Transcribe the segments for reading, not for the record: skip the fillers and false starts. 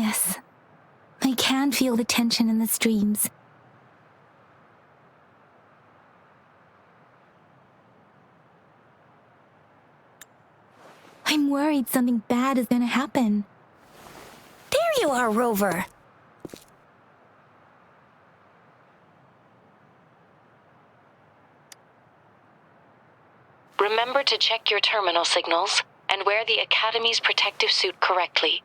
Yes, I can feel the tension in the streams. I'm worried something bad is gonna happen. There you are, Rover. Remember to check your terminal signals and wear the Academy's protective suit correctly.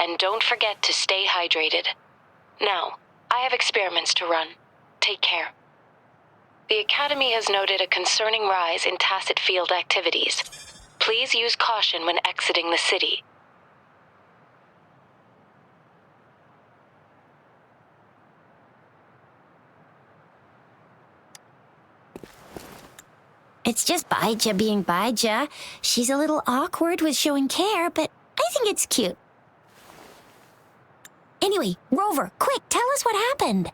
And don't forget to stay hydrated. Now, I have experiments to run. Take care. The Academy has noted a concerning rise in tacit field activities. Please use caution when exiting the city. It's just Baija being Baija. She's a little awkward with showing care, but I think it's cute. Anyway, Rover, quick, tell us what happened.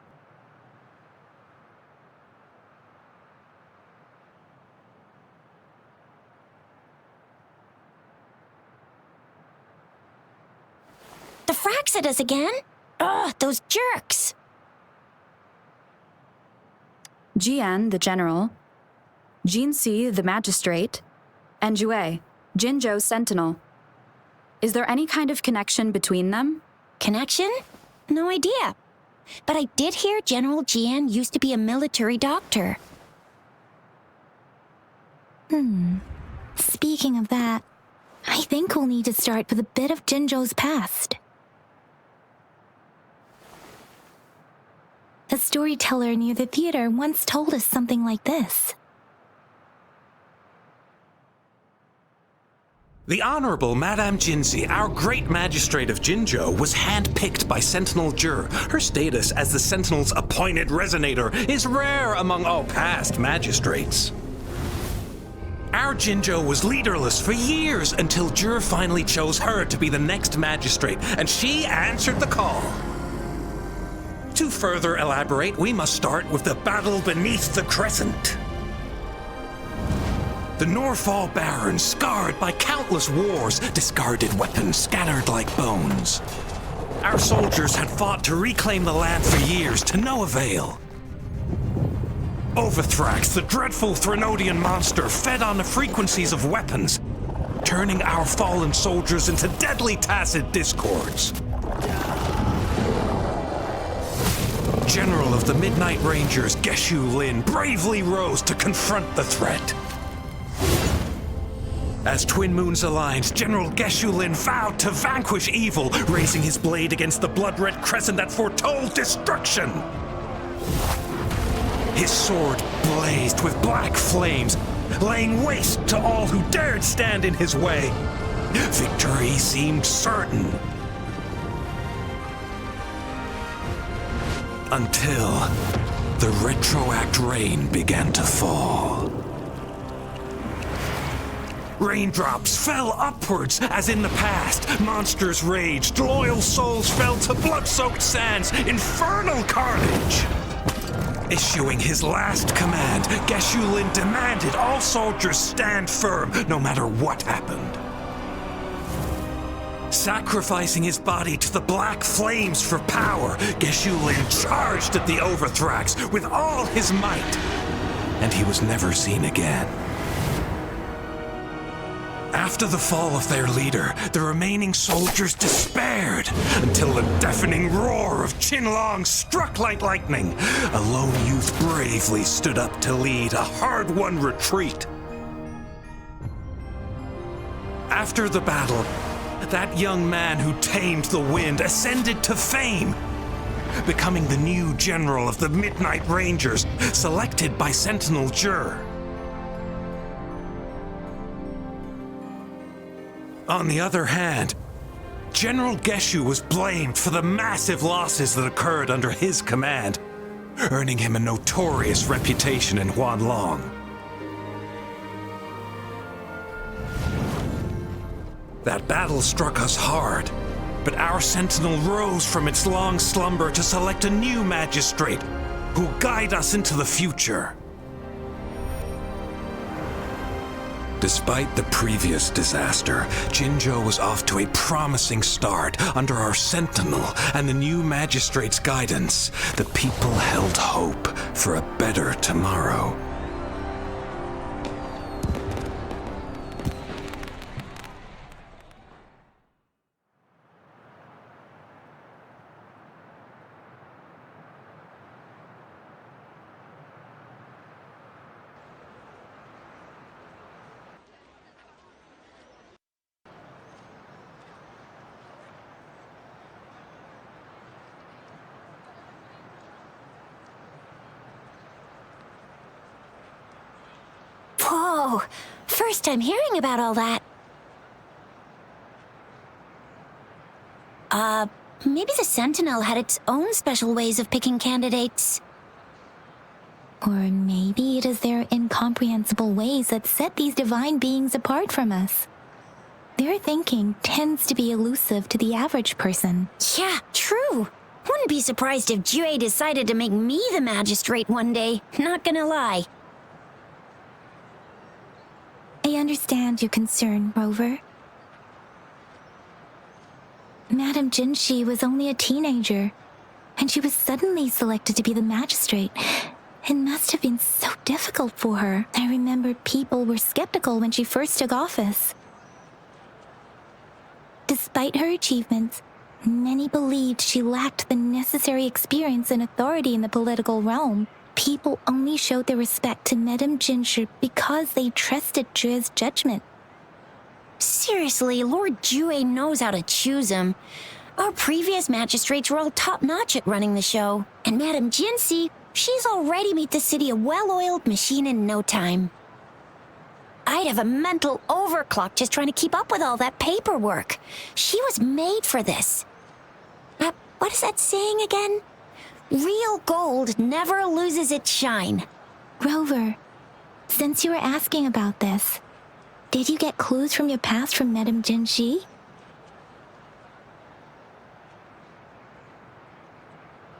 The frags at us again? Ugh, those jerks! Jian, the general, Jinsi, the magistrate, and Jue, Jinzhou's sentinel. Is there any kind of connection between them? Connection? No idea. But I did hear General Jian used to be a military doctor. Speaking of that, I think we'll need to start with a bit of Jinzhou's past. A storyteller near the theater once told us something like this. The Honorable Madame Jinzi, our great magistrate of Jinzhou, was handpicked by Sentinel Jur. Her status as the Sentinel's appointed resonator is rare among all past magistrates. Our Jinzhou was leaderless for years until Jur finally chose her to be the next magistrate, and she answered the call. To further elaborate, we must start with the battle beneath the Crescent. The Norfall Barons, scarred by countless wars, discarded weapons scattered like bones. Our soldiers had fought to reclaim the land for years, to no avail. Overthrax, the dreadful Threnodian monster, fed on the frequencies of weapons, turning our fallen soldiers into deadly tacit discords. General of the Midnight Rangers, Geshu Lin, bravely rose to confront the threat. As Twin Moons aligned, General Geshu Lin vowed to vanquish evil, raising his blade against the blood-red crescent that foretold destruction. His sword blazed with black flames, laying waste to all who dared stand in his way. Victory seemed certain. Until the retroact rain began to fall. Raindrops fell upwards as in the past. Monsters raged, loyal souls fell to blood-soaked sands, infernal carnage. Issuing his last command, Geshu Lin demanded all soldiers stand firm, no matter what happened. Sacrificing his body to the black flames for power, Geshu Lin charged at the Overthrax with all his might, and he was never seen again. After the fall of their leader, the remaining soldiers despaired until the deafening roar of Qinlong struck like lightning. A lone youth bravely stood up to lead a hard-won retreat. After the battle, that young man who tamed the wind ascended to fame, becoming the new general of the Midnight Rangers, selected by Sentinel Jur. On the other hand, General Geshu was blamed for the massive losses that occurred under his command, earning him a notorious reputation in Huanlong. That battle struck us hard, but our sentinel rose from its long slumber to select a new magistrate who guide us into the future. Despite the previous disaster, Jinzhou was off to a promising start. Under our Sentinel and the new Magistrate's guidance, the people held hope for a better tomorrow. Whoa! First time hearing about all that. Maybe the Sentinel had its own special ways of picking candidates. Or maybe it is their incomprehensible ways that set these divine beings apart from us. Their thinking tends to be elusive to the average person. Yeah, true. Wouldn't be surprised if Jue decided to make me the magistrate one day. Not gonna lie. I understand your concern, Rover. Madame Jinshi was only a teenager, and she was suddenly selected to be the magistrate. It must have been so difficult for her. I remember people were skeptical when she first took office. Despite her achievements, many believed she lacked the necessary experience and authority in the political realm. People only showed their respect to Madame Jinshi because they trusted Jue's judgment. Seriously, Lord Jue knows how to choose him. Our previous magistrates were all top-notch at running the show. And Madame Jinshi, she's already made the city a well-oiled machine in no time. I'd have a mental overclock just trying to keep up with all that paperwork. She was made for this. What is that saying again? Real gold never loses its shine. Rover, since you were asking about this, did you get clues from your past from Madame Jinshi?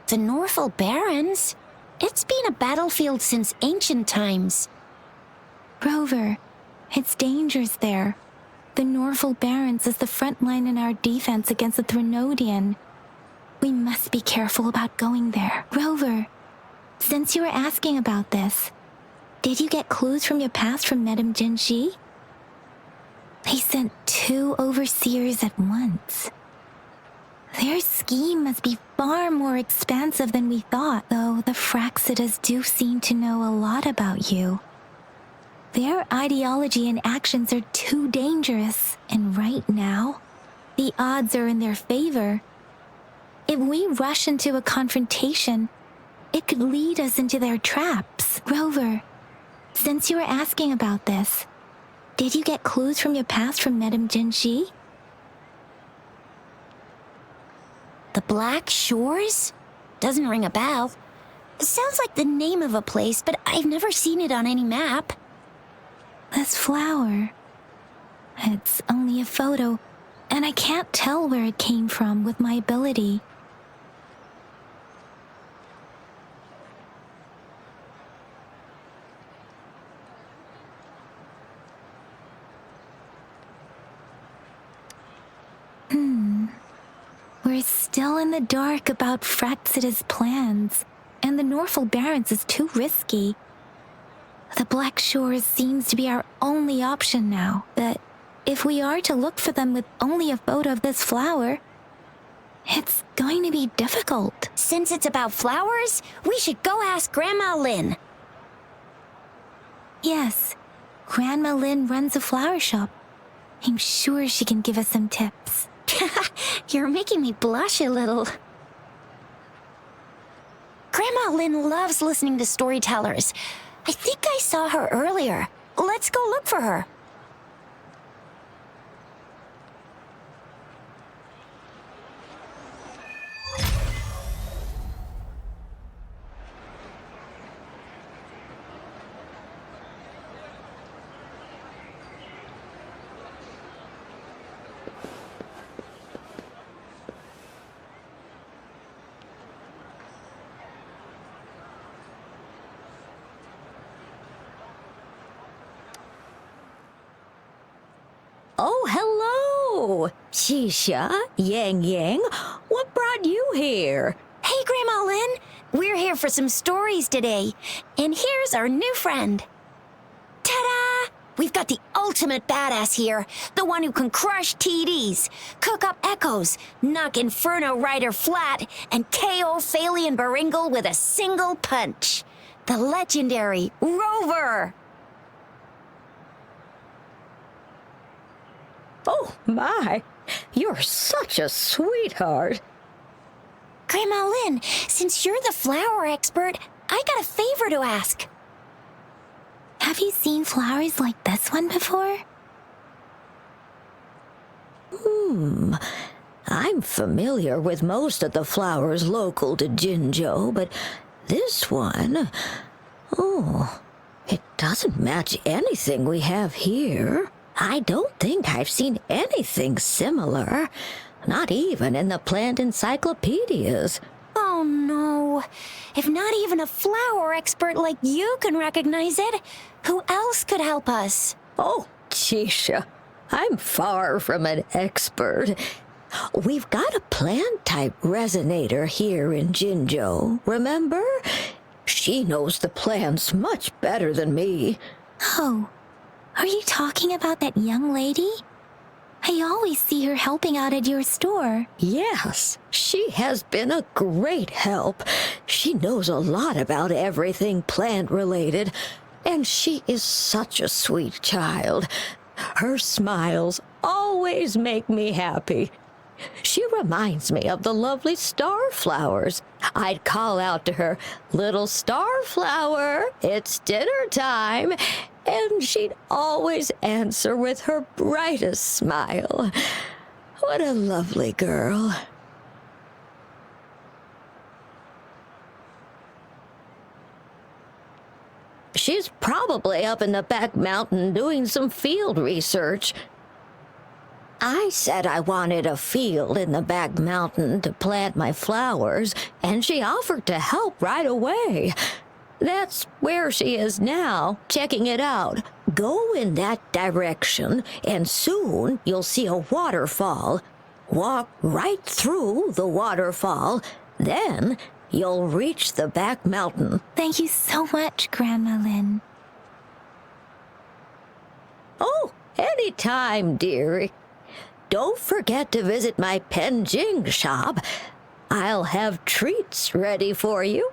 The Norfolk Barrens? It's been a battlefield since ancient times. Rover, it's dangerous there. The Norfolk Barrens is the front line in our defense against the Threnodian. We must be careful about going there. Rover, since you were asking about this, did you get clues from your past from Madame Jinshi? They sent 2 overseers at once. Their scheme must be far more expansive than we thought, though the Fraxidas do seem to know a lot about you. Their ideology and actions are too dangerous, and right now, the odds are in their favor. If we rush into a confrontation, it could lead us into their traps. Rover, since you were asking about this, did you get clues from your past from Madame Jinshi? The Black Shores? Doesn't ring a bell. Sounds like the name of a place, but I've never seen it on any map. This flower. It's only a photo, and I can't tell where it came from with my ability. We're still in the dark about Fraxida's plans, and the Norfolk Barrens is too risky. The Black Shores seems to be our only option now, but if we are to look for them with only a photo of this flower, it's going to be difficult. Since it's about flowers, we should go ask Grandma Lynn. Yes, Grandma Lynn runs a flower shop. I'm sure she can give us some tips. You're making me blush a little. Grandma Lynn loves listening to storytellers. I think I saw her earlier. Let's go look for her. Oh, hello! Shisha, Yang Yang, what brought you here? Hey, Grandma Lynn. We're here for some stories today. And here's our new friend. Ta-da! We've got the ultimate badass here. The one who can crush TDs, cook up echoes, knock Inferno Rider flat, and KO Phalian Baringle with a single punch. The legendary Rover! Oh, my, you're such a sweetheart. Grandma Lynn, since you're the flower expert, I got a favor to ask. Have you seen flowers like this one before? I'm familiar with most of the flowers local to Jinzhou, but this one, oh, it doesn't match anything we have here. I don't think I've seen anything similar, not even in the plant encyclopedias. Oh no. If not even a flower expert like you can recognize it, who else could help us? Oh, Chisha, I'm far from an expert. We've got a plant-type resonator here in Jinzhou, remember? She knows the plants much better than me. Oh, are you talking about that young lady? I always see her helping out at your store. Yes, she has been a great help. She knows a lot about everything plant-related, and she is such a sweet child. Her smiles always make me happy. She reminds me of the lovely starflowers. I'd call out to her, "Little starflower, it's dinner time," and she'd always answer with her brightest smile. What a lovely girl. She's probably up in the back mountain doing some field research. I said I wanted a field in the back mountain to plant my flowers, and she offered to help right away. That's where she is now, checking it out. Go in that direction, and soon you'll see a waterfall. Walk right through the waterfall, then you'll reach the back mountain. Thank you so much, Grandma Lynn. Oh, anytime, dearie. Don't forget to visit my Penjing shop. I'll have treats ready for you.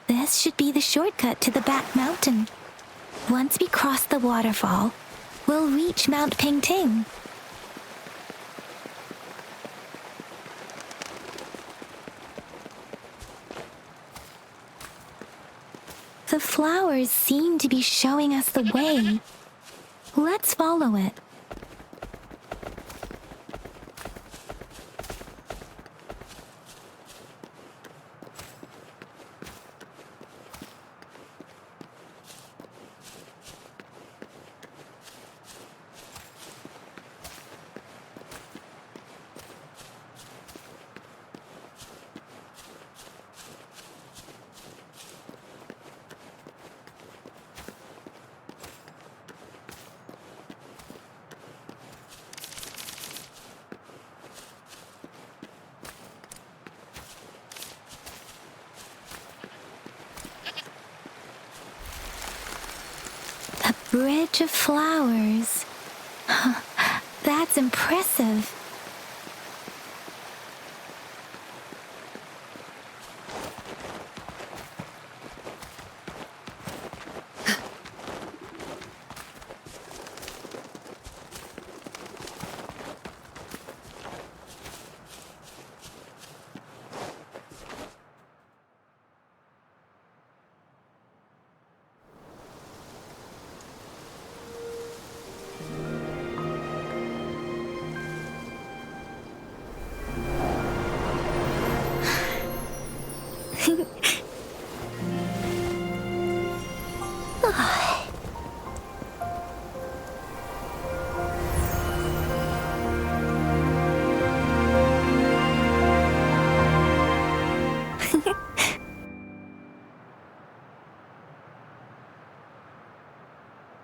This should be the shortcut to the back mountain. Once we cross the waterfall, we'll reach Mount Pingting. The flowers seem to be showing us the way. Let's follow it. Bridge of flowers. That's impressive.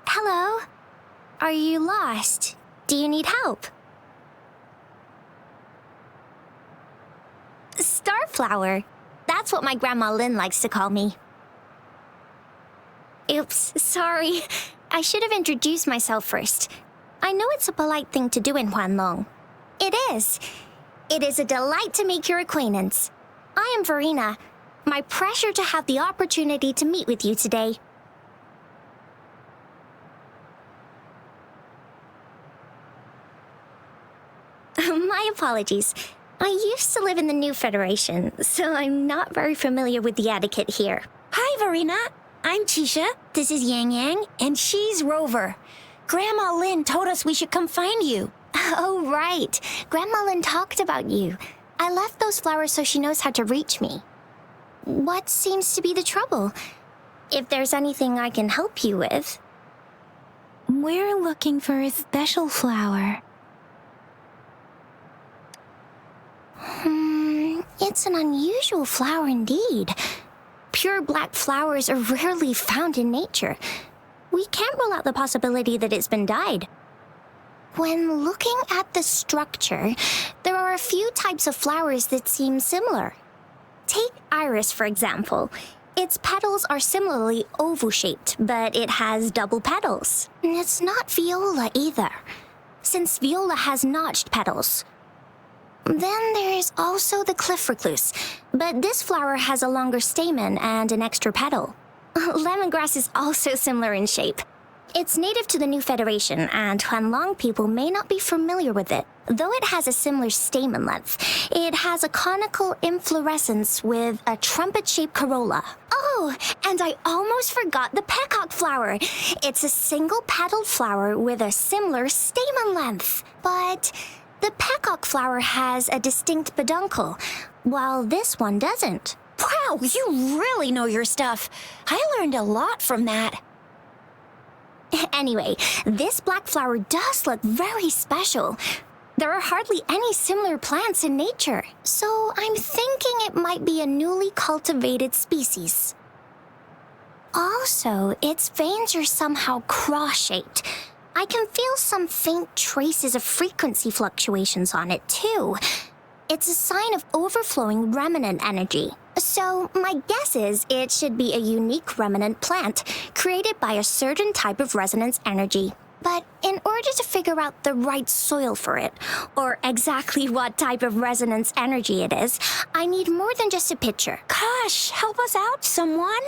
Hello? Are you lost? Do you need help? Starflower. That's what my Grandma Lynn likes to call me. Oops, sorry. I should have introduced myself first. I know it's a polite thing to do in Huanlong. It is. It is a delight to make your acquaintance. I am Verena. My pleasure to have the opportunity to meet with you today. My apologies. I used to live in the New Federation, so I'm not very familiar with the etiquette here. Hi, Verena. I'm Tisha. This is Yang Yang, and she's Rover. Grandma Lynn told us we should come find you. Oh, right. Grandma Lynn talked about you. I left those flowers so she knows how to reach me. What seems to be the trouble? If there's anything I can help you with. We're looking for a special flower. It's an unusual flower indeed. Pure black flowers are rarely found in nature. We can't rule out the possibility that it's been dyed. When looking at the structure, there are a few types of flowers that seem similar. Take iris, for example. Its petals are similarly oval-shaped, but it has double petals. It's not viola either, since viola has notched petals. Then there is also the cliff recluse, but this flower has a longer stamen and an extra petal. Lemongrass is also similar in shape. It's native to the New Federation, and Huanlong people may not be familiar with it. Though it has a similar stamen length, it has a conical inflorescence with a trumpet-shaped corolla. Oh, and I almost forgot the peacock flower. It's a single-petaled flower with a similar stamen length, but the peacock flower has a distinct peduncle, while this one doesn't. Wow, you really know your stuff. I learned a lot from that. Anyway, this black flower does look very special. There are hardly any similar plants in nature, so I'm thinking it might be a newly cultivated species. Also, its veins are somehow cross-shaped. I can feel some faint traces of frequency fluctuations on it, too. It's a sign of overflowing remnant energy. So, my guess is it should be a unique remnant plant created by a certain type of resonance energy. But in order to figure out the right soil for it, or exactly what type of resonance energy it is, I need more than just a picture. Gosh, help us out, someone!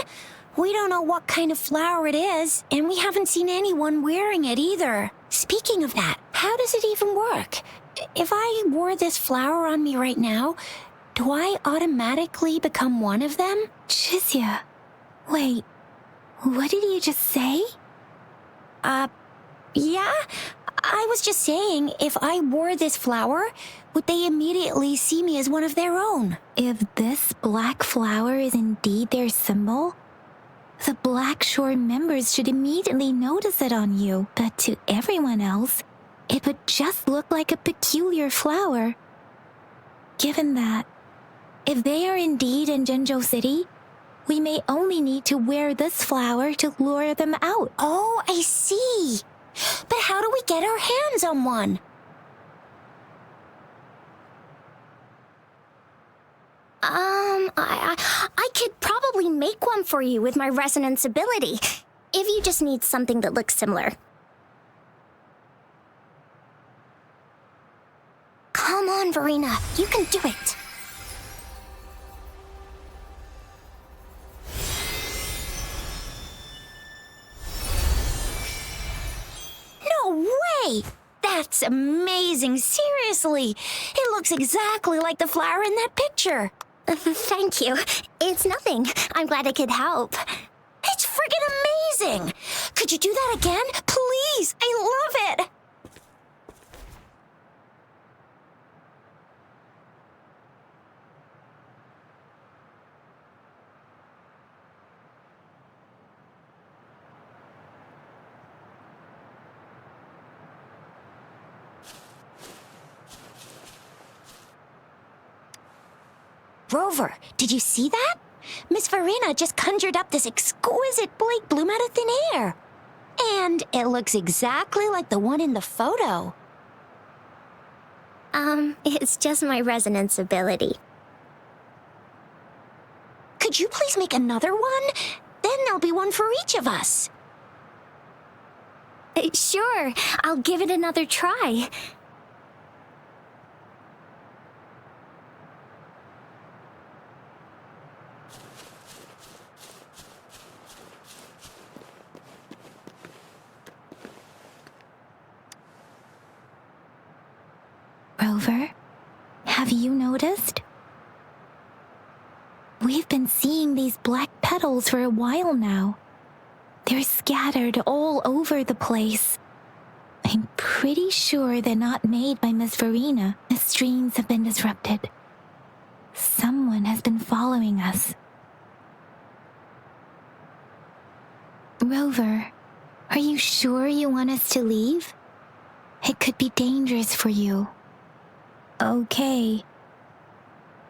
We don't know what kind of flower it is, and we haven't seen anyone wearing it either. Speaking of that, how does it even work? If I wore this flower on me right now, do I automatically become one of them? Chizia, wait, what did you just say? Yeah? I was just saying, if I wore this flower, would they immediately see me as one of their own? If this black flower is indeed their symbol, the Black Shore members should immediately notice it on you, but to everyone else, it would just look like a peculiar flower. Given that, if they are indeed in Jinzhou City, we may only need to wear this flower to lure them out. Oh, I see. But how do we get our hands on one? I could probably make one for you with my resonance ability, if you just need something that looks similar. Come on, Verena, you can do it. No way! That's amazing, seriously! It looks exactly like the flower in that picture. Thank you. It's nothing. I'm glad I could help. It's friggin' amazing! Could you do that again? Please! Guys, I love it! Rover, did you see that? Miss Verena just conjured up this exquisite Blake bloom out of thin air. And it looks exactly like the one in the photo. It's just my resonance ability. Could you please make another one? Then there'll be one for each of us. Sure, I'll give it another try. Rover, have you noticed? We've been seeing these black petals for a while now. They're scattered all over the place. I'm pretty sure they're not made by Miss Verena. The streams have been disrupted. Someone has been following us. Rover, are you sure you want us to leave? It could be dangerous for you. Okay.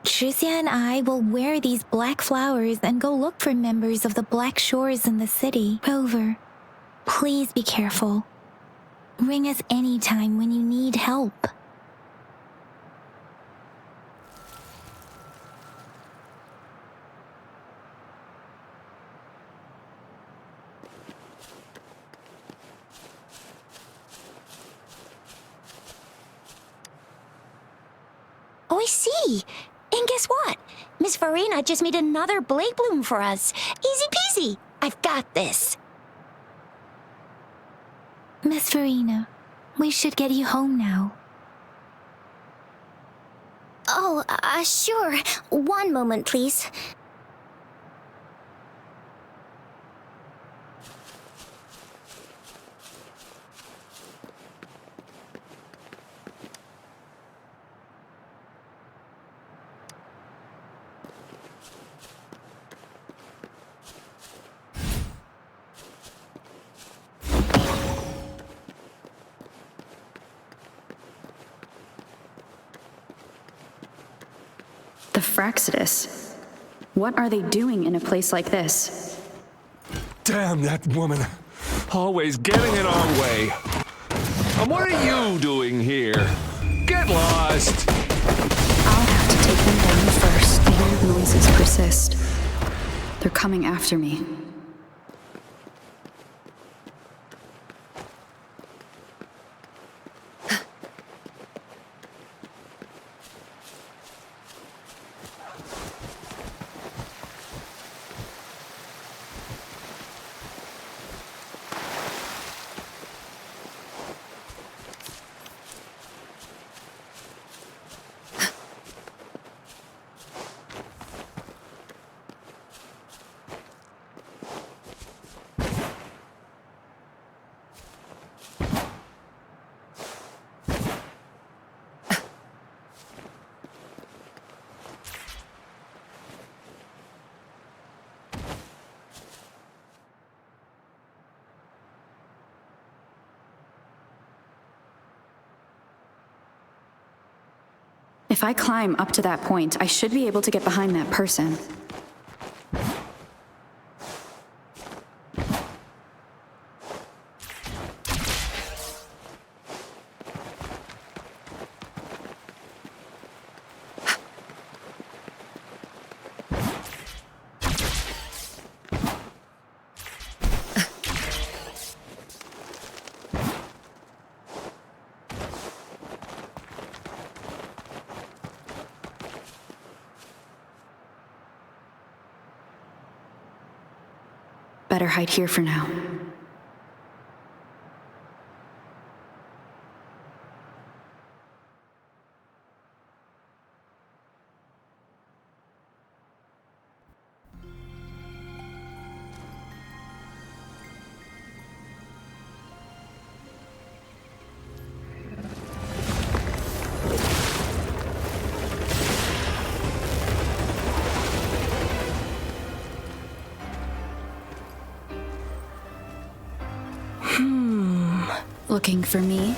Tricia and I will wear these black flowers and go look for members of the Black Shores in the city. Rover, please be careful. Ring us anytime when you need help. Oh, I see. And guess what? Miss Verena just made another Blake bloom for us. Easy peasy. I've got this. Miss Verena, we should get you home now. Oh, sure. One moment, please. The Fraxidus. What are they doing in a place like this? Damn that woman. Always getting in our way. And what are you doing here? Get lost! I'll have to take them down first. The weird noises persist. They're coming after me. If I climb up to that point, I should be able to get behind that person. Better hide here for now. Looking for me?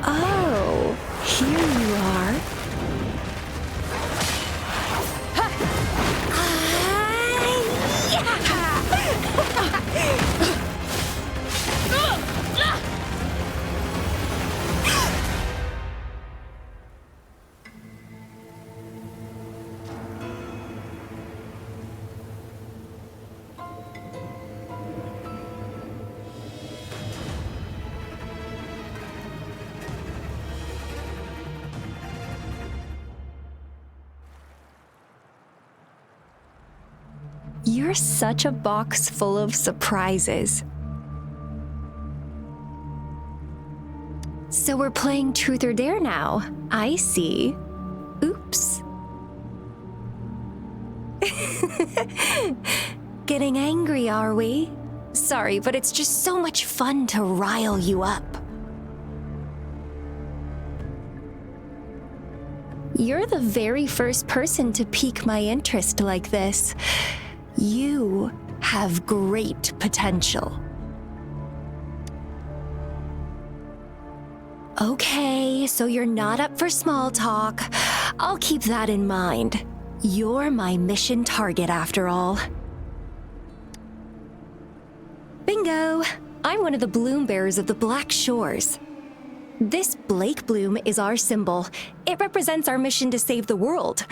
Oh, here you are. You're such a box full of surprises. So we're playing Truth or Dare now. I see. Oops. Getting angry, are we? Sorry, but it's just so much fun to rile you up. You're the very first person to pique my interest like this. You have great potential. Okay, so you're not up for small talk. I'll keep that in mind. You're my mission target after all. Bingo! I'm one of the bloom bearers of the Black Shores. This Blake bloom is our symbol. It represents our mission to save the world.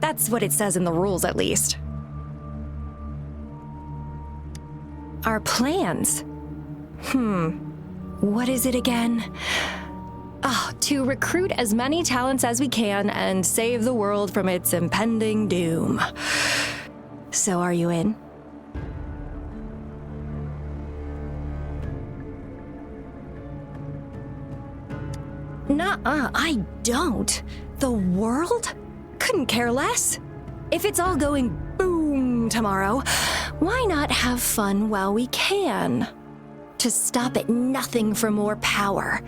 That's what it says in the rules, at least. Our plans? What is it again? To recruit as many talents as we can and save the world from its impending doom. So are you in? Nuh-uh, I don't. The world? Couldn't care less. If it's all going boom tomorrow, why not have fun while we can? To stop at nothing for more power,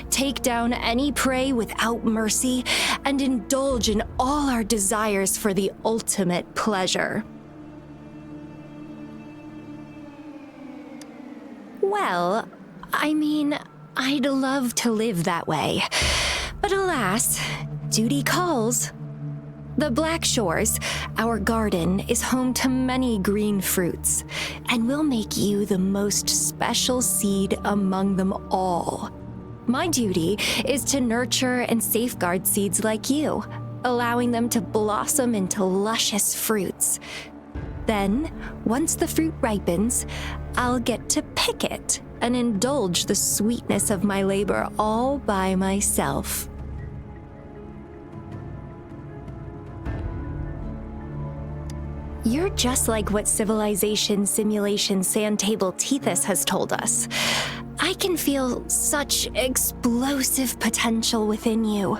take down any prey without mercy, and indulge in all our desires for the ultimate pleasure. Well, I mean, I'd love to live that way. But alas, duty calls. The Black Shores, our garden, is home to many green fruits, and we'll make you the most special seed among them all. My duty is to nurture and safeguard seeds like you, allowing them to blossom into luscious fruits. Then, once the fruit ripens, I'll get to pick it and indulge the sweetness of my labor all by myself. You're just like what Civilization Simulation Sandtable Tethys has told us. I can feel such explosive potential within you.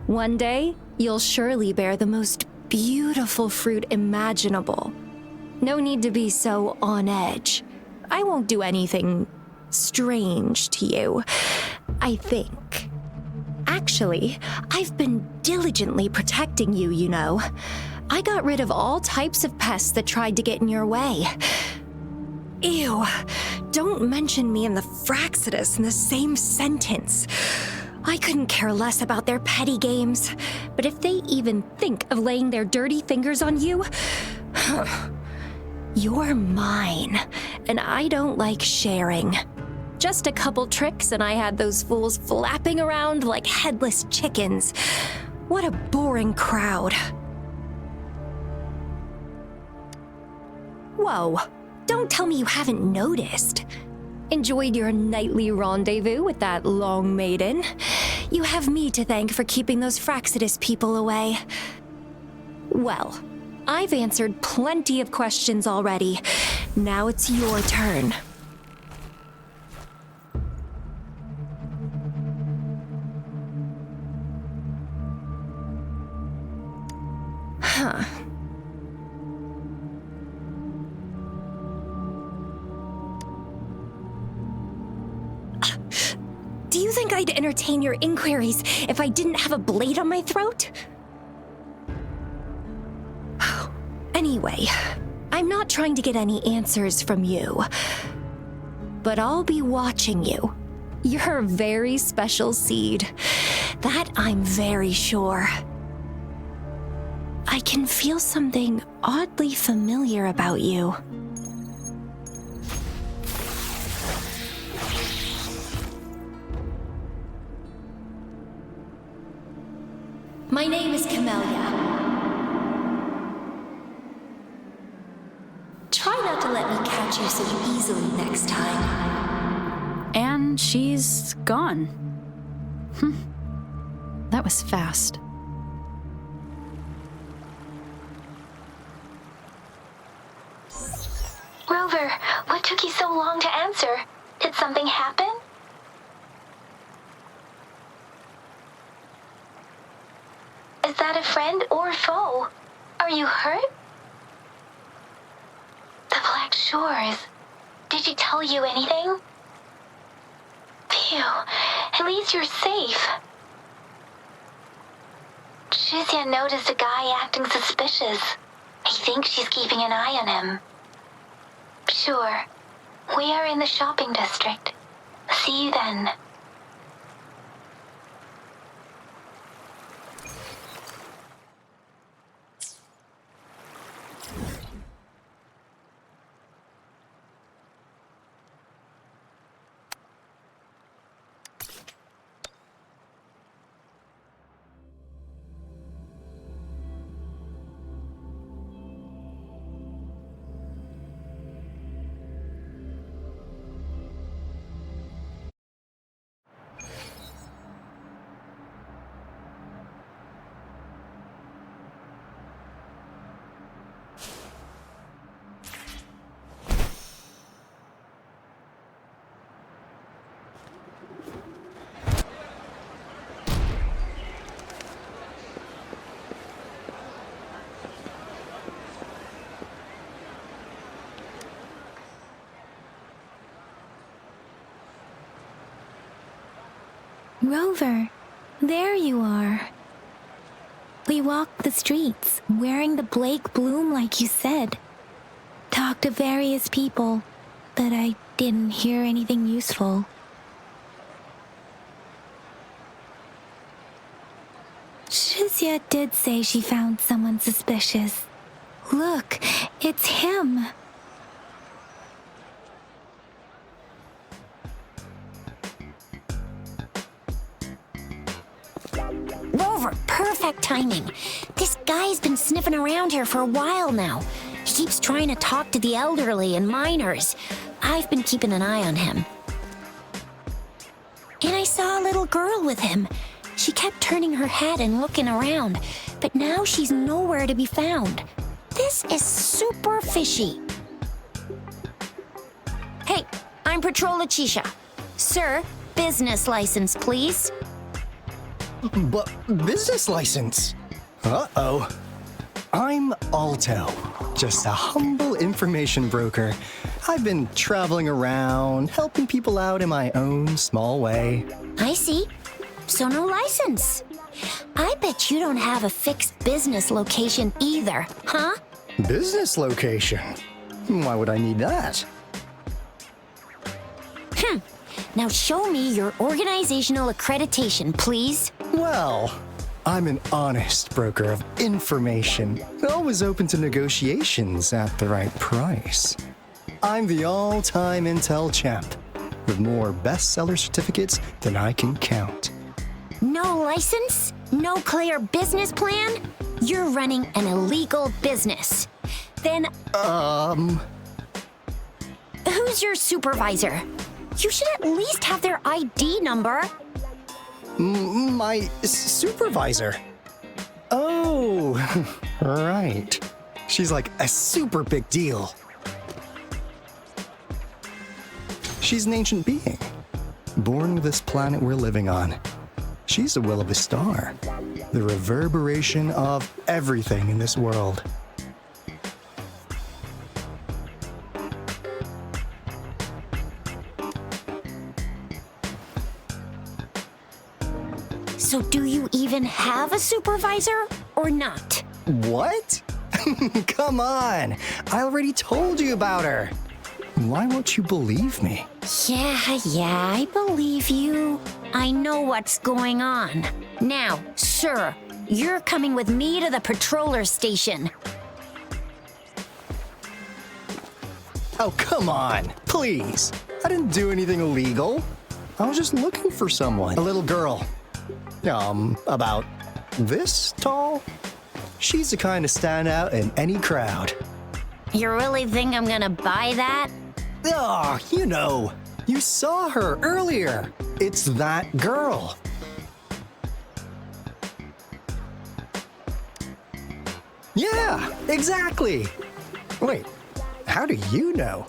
One day, you'll surely bear the most beautiful fruit imaginable. No need to be so on edge. I won't do anything strange to you, I think. Actually, I've been diligently protecting you, you know. I got rid of all types of pests that tried to get in your way. Ew, don't mention me and the Fraxidus in the same sentence. I couldn't care less about their petty games, but if they even think of laying their dirty fingers on you, you're mine, and I don't like sharing. Just a couple tricks and I had those fools flapping around like headless chickens. What a boring crowd. Whoa, don't tell me you haven't noticed. Enjoyed your nightly rendezvous with that long maiden. You have me to thank for keeping those Fraxidus people away. Well, I've answered plenty of questions already. Now it's your turn. Huh. Do you think I'd entertain your inquiries if I didn't have a blade on my throat? Anyway, I I'm not trying to get any answers from you, but I'll be watching you. You're a very special seed. That I'm very sure. I can feel something oddly familiar about you. My name is Camellya. Try not to let me catch you so easily next time. And she's gone. That was fast. Rover, what took you so long to answer? Did something happen? Is that a friend or foe? Are you hurt? The Black Shores. Did she tell you anything? Phew, at least you're safe. Shizia noticed a guy acting suspicious. I think she's keeping an eye on him. Sure. We are in the shopping district. See you then. Rover, there you are. We walked the streets, wearing the Blake bloom like you said. Talked to various people, but I didn't hear anything useful. Shizia did say she found someone suspicious. Look, it's him. Rover, perfect timing. This guy's been sniffing around here for a while now. He keeps trying to talk to the elderly and minors. I've been keeping an eye on him. And I saw a little girl with him. She kept turning her head and looking around, but now she's nowhere to be found. This is super fishy. Hey, I'm Patrol Letitia. Sir, business license, please. But business license? Uh-oh. I'm Alto, just a humble information broker. I've been traveling around, helping people out in my own small way. I see. So no license. I bet you don't have a fixed business location either, huh? Business location? Why would I need that? Now show me your organizational accreditation, please. Well, I'm an honest broker of information, always open to negotiations at the right price. I'm the all-time Intel champ, with more bestseller certificates than I can count. No license? No clear business plan? You're running an illegal business. Then, who's your supervisor? You should at least have their ID number. My supervisor? Oh, right. She's like a super big deal. She's an ancient being, born with this planet we're living on. She's the will of the star, the reverberation of everything in this world. So do you even have a supervisor or not? What? Come on! I already told you about her. Why won't you believe me? Yeah, I believe you. I know what's going on. Now, sir, you're coming with me to the patroller station. Oh, come on, please. I didn't do anything illegal. I was just looking for someone. A little girl. About this tall? She's the kind to stand out in any crowd. You really think I'm gonna buy that? Oh, you know. You saw her earlier. It's that girl. Yeah, exactly. Wait, how do you know?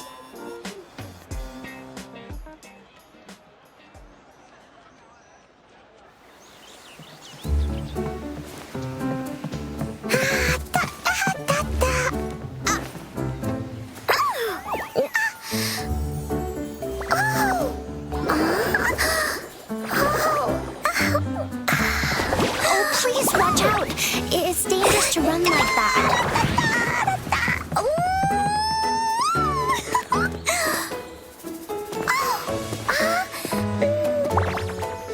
Please watch out. It's dangerous to run like that.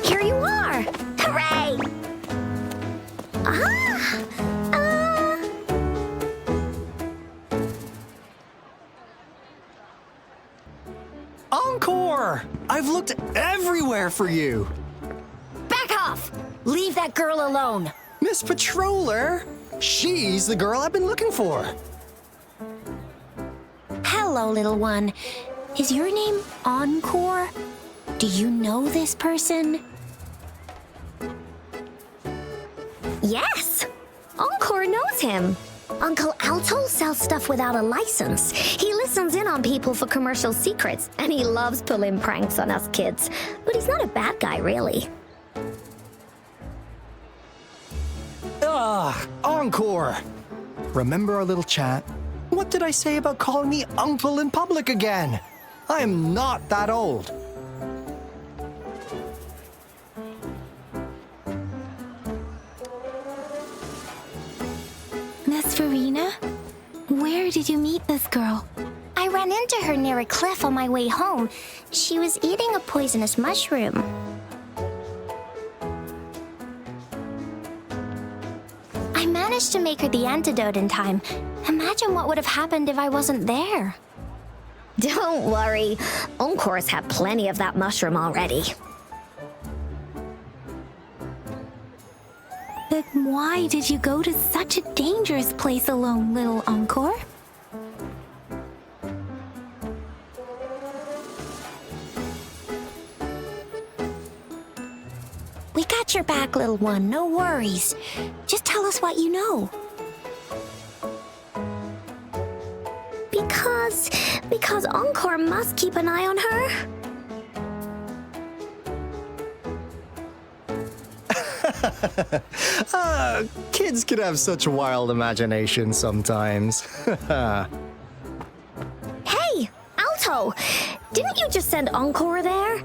Here you are. Hooray! Encore! I've looked everywhere for you. Back off! Leave that girl alone. Miss Patroller! She's the girl I've been looking for. Hello, little one. Is your name Encore? Do you know this person? Yes! Encore knows him. Uncle Alto sells stuff without a license. He listens in on people for commercial secrets, and he loves pulling pranks on us kids. But he's not a bad guy, really. Encore! Remember our little chat? What did I say about calling me uncle in public again? I am not that old. Miss Verena? Where did you meet this girl? I ran into her near a cliff on my way home. She was eating a poisonous mushroom. I managed to make her the antidote in time. Imagine what would have happened if I wasn't there. Don't worry. Encore's had plenty of that mushroom already. But why did you go to such a dangerous place alone, little Encore? We got your back, little one. No worries. Just tell us what you know. Because Encore must keep an eye on her. Kids can have such wild imaginations sometimes. Hey, Alto! Didn't you just send Encore there?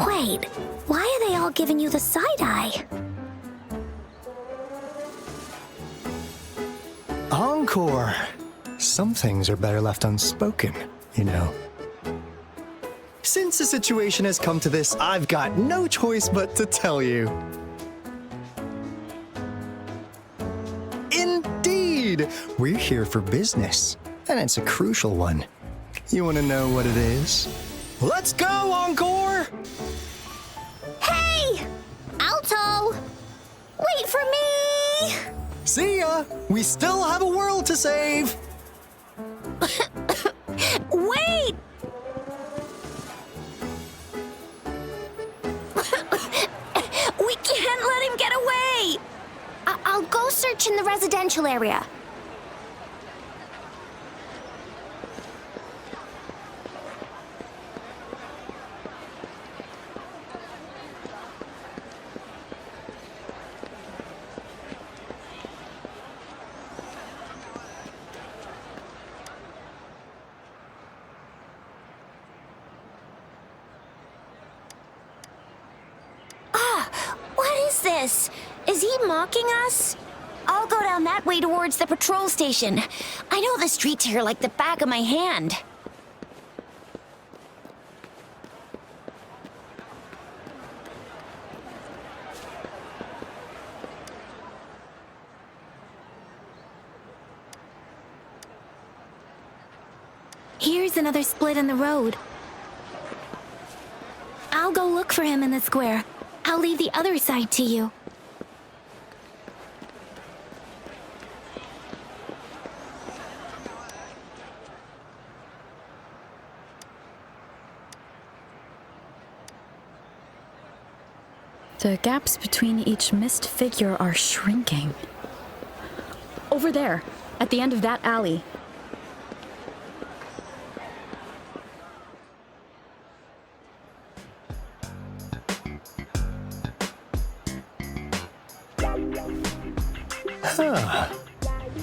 Wait, why are they all giving you the side eye? Encore! Some things are better left unspoken, you know. Since the situation has come to this, I've got no choice but to tell you. Indeed! We're here for business, and it's a crucial one. You want to know what it is? Let's go, Encore! Hey! Alto! Wait for me! See ya! We still have a world to save! Wait! We can't let him get away! I'll go search in the residential area. What is this? Is he mocking us? I'll I'll go down that way towards the patrol station. I know the streets here like the back of my hand. Here's another split in the road. I'll go look for him in the square. I'll leave the other side to you. The gaps between each missed figure are shrinking. Over there, at the end of that alley.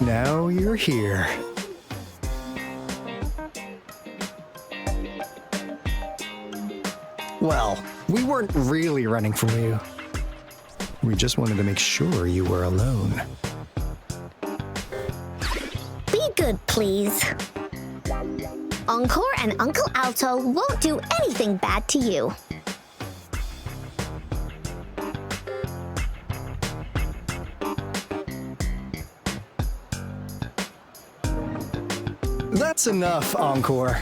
Now you're here. Well, we weren't really running from you. We just wanted to make sure you were alone. Be good, please. Encore and Uncle Alto won't do anything bad to you. That's enough, Encore.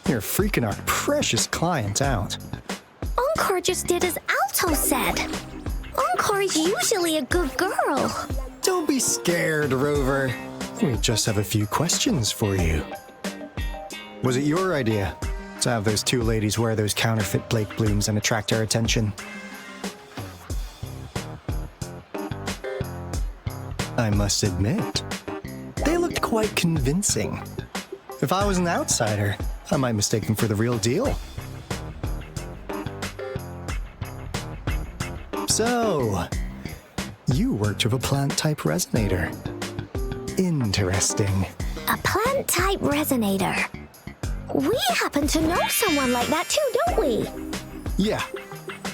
You're freaking our precious client out. Encore just did as Alto said. Encore's usually a good girl. Don't be scared, Rover. We just have a few questions for you. Was it your idea to have those two ladies wear those counterfeit Blake blooms and attract our attention? I must admit, they looked quite convincing. If I was an outsider, I might mistake them for the real deal. So, you worked with a plant-type resonator. Interesting. A plant-type resonator. We happen to know someone like that too, don't we? Yeah,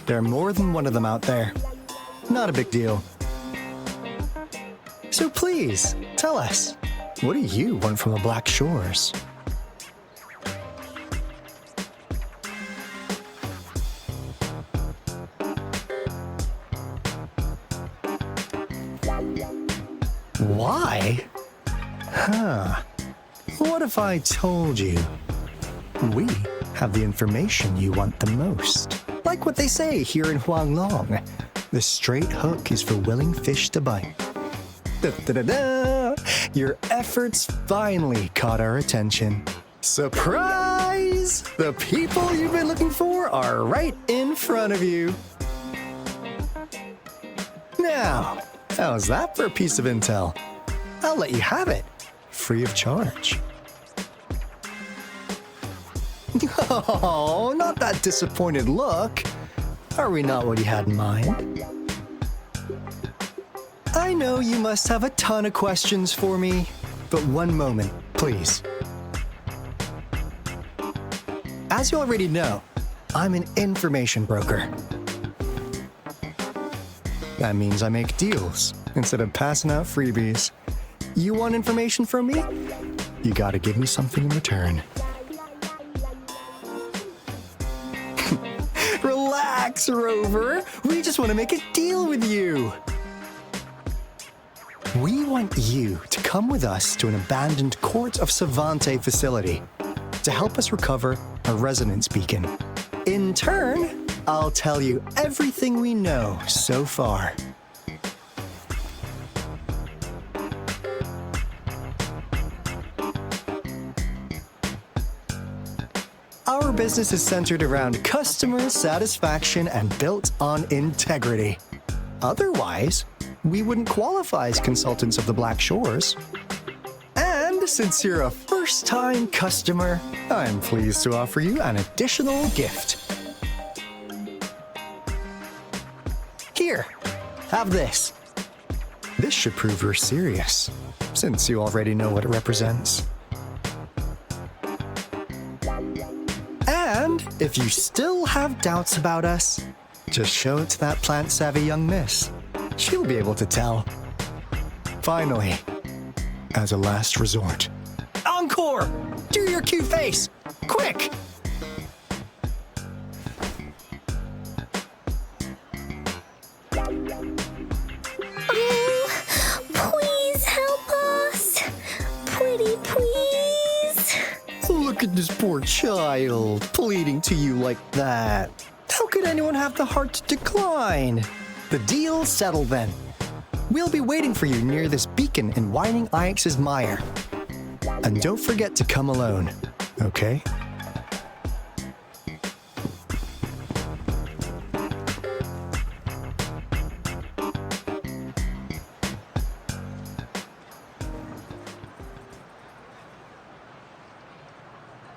there are more than one of them out there. Not a big deal. So please, tell us, what do you want from the Black Shores? Why? What if I told you we have the information you want the most? Like what they say here in Huanglong, the straight hook is for willing fish to bite. Da-da-da-da! Your efforts finally caught our attention. Surprise! The people you've been looking for are right in front of you. Now, how's that for a piece of intel? I'll let you have it, free of charge. Oh, not that disappointed look. Are we not what you had in mind? I know you must have a ton of questions for me, but one moment, please. As you already know, I'm an information broker. That means I make deals instead of passing out freebies. You want information from me? You gotta give me something in return. Relax, Rover. We just want to make a deal with you. We want you to come with us to an abandoned Court of Savante facility to help us recover a resonance beacon. In turn, I'll tell you everything we know so far. Our business is centered around customer satisfaction and built on integrity. Otherwise, we wouldn't qualify as consultants of the Black Shores. And since you're a first-time customer, I'm pleased to offer you an additional gift. Here, have this. This should prove you're serious, since you already know what it represents. And if you still have doubts about us, just show it to that plant-savvy young miss. She'll be able to tell. Finally, as a last resort. Encore! Do your cute face! Quick! Please help us. Pretty please. Look at this poor child, pleading to you like that. How could anyone have the heart to decline? The deal's settled then. We'll be waiting for you near this beacon in Whining Ix's Mire. And don't forget to come alone, okay?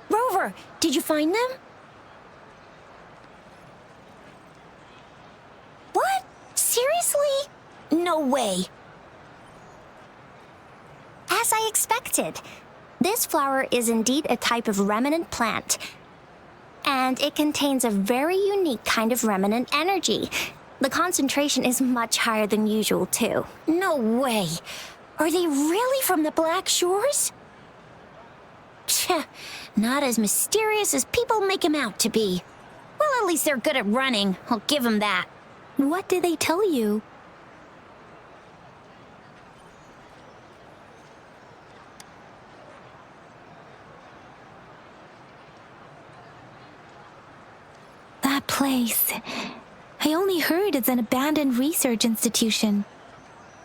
Rover, did you find them? What? Seriously? No way. As I expected, this flower is indeed a type of remnant plant. And it contains a very unique kind of remnant energy. The concentration is much higher than usual, too. No way. Are they really from the Black Shores? Tch, not as mysterious as people make them out to be. Well, at least they're good at running. I'll give them that. What did they tell you? That place. I only heard it's an abandoned research institution.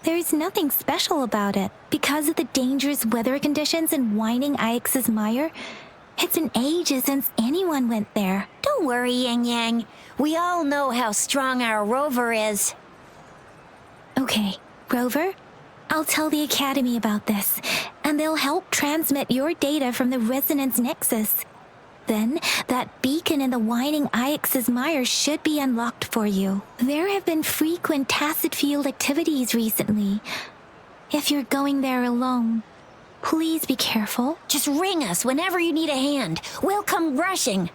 There is nothing special about it. Because of the dangerous weather conditions in Whining Ix's Mire, it's been ages since anyone went there. Don't worry, Yang Yang. We all know how strong our Rover is. Okay, Rover, I'll tell the Academy about this, and they'll help transmit your data from the Resonance Nexus. Then, that beacon in the Whining Ix's Mire should be unlocked for you. There have been frequent tacit field activities recently. If you're going there alone, please be careful. Just ring us whenever you need a hand. We'll come rushing.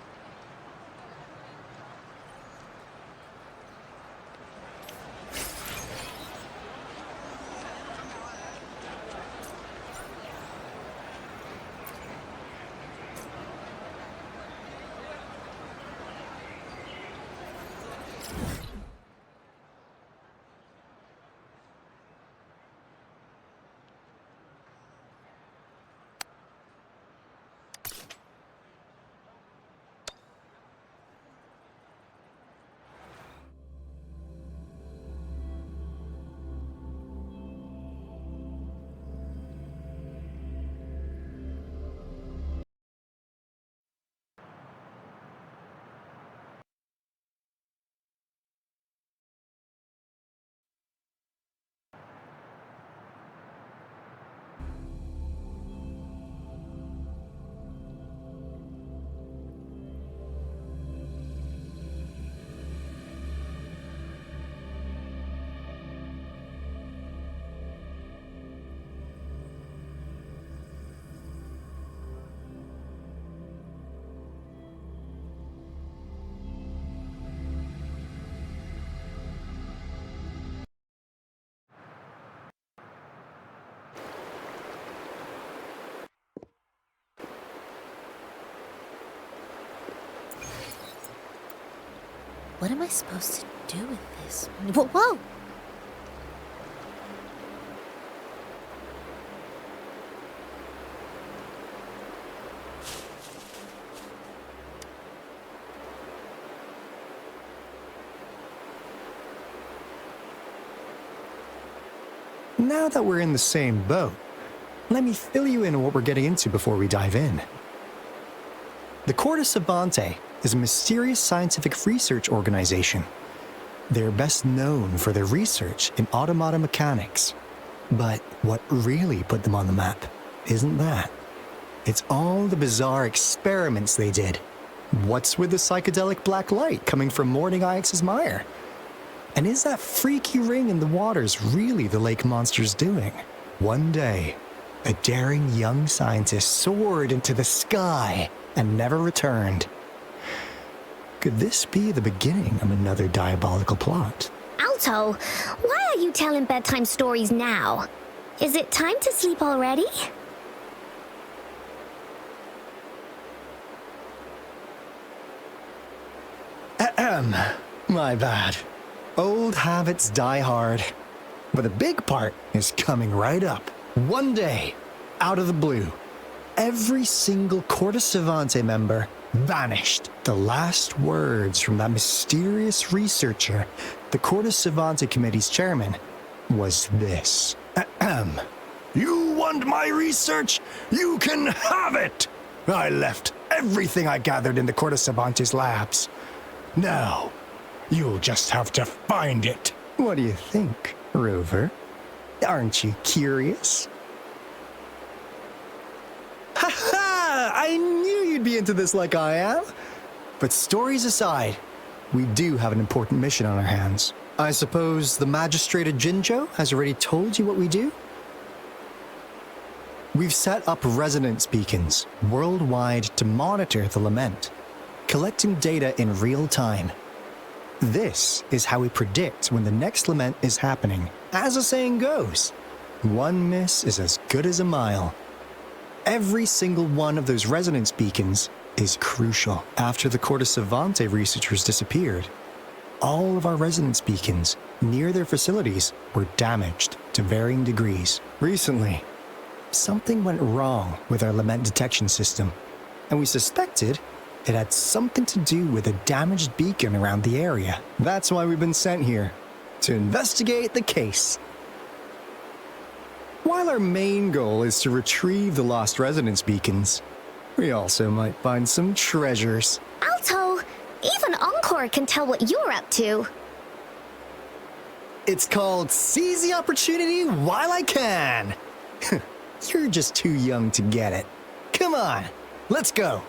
What am I supposed to do with this? Whoa! Now that we're in the same boat, let me fill you in on what we're getting into before we dive in. The Corte Savante is a mysterious scientific research organization. They're best known for their research in automata mechanics. But what really put them on the map isn't that. It's all the bizarre experiments they did. What's with the psychedelic black light coming from Morning Ix's Mire? And is that freaky ring in the waters really the lake monster's doing? One day, a daring young scientist soared into the sky and never returned. Could this be the beginning of another diabolical plot? Alto, why are you telling bedtime stories now? Is it time to sleep already? My bad. Old habits die hard. But the big part is coming right up. One day, out of the blue, every single Corte Savante member vanished. The last words from that mysterious researcher, the Corte Savante Committee's chairman, was this. You want my research? You can have it! I left everything I gathered in the Corte Savante's labs. Now, you'll just have to find it. What do you think, Rover? Aren't you curious? Ha ha! I knew you'd be into this like I am. But stories aside, we do have an important mission on our hands. I suppose the magistrate at Jinzhou has already told you what we do? We've set up resonance beacons worldwide to monitor the lament, collecting data in real time. This is how we predict when the next lament is happening. As the saying goes, one miss is as good as a mile. Every single one of those resonance beacons is crucial. After the Corte Savante researchers disappeared, all of our resonance beacons near their facilities were damaged to varying degrees. Recently, something went wrong with our lament detection system, and we suspected it had something to do with a damaged beacon around the area. That's why we've been sent here, to investigate the case. While our main goal is to retrieve the lost resonance beacons, we also might find some treasures. Alto, even Encore can tell what you're up to. It's called Seize the Opportunity While I Can. You're just too young to get it. Come on, let's go.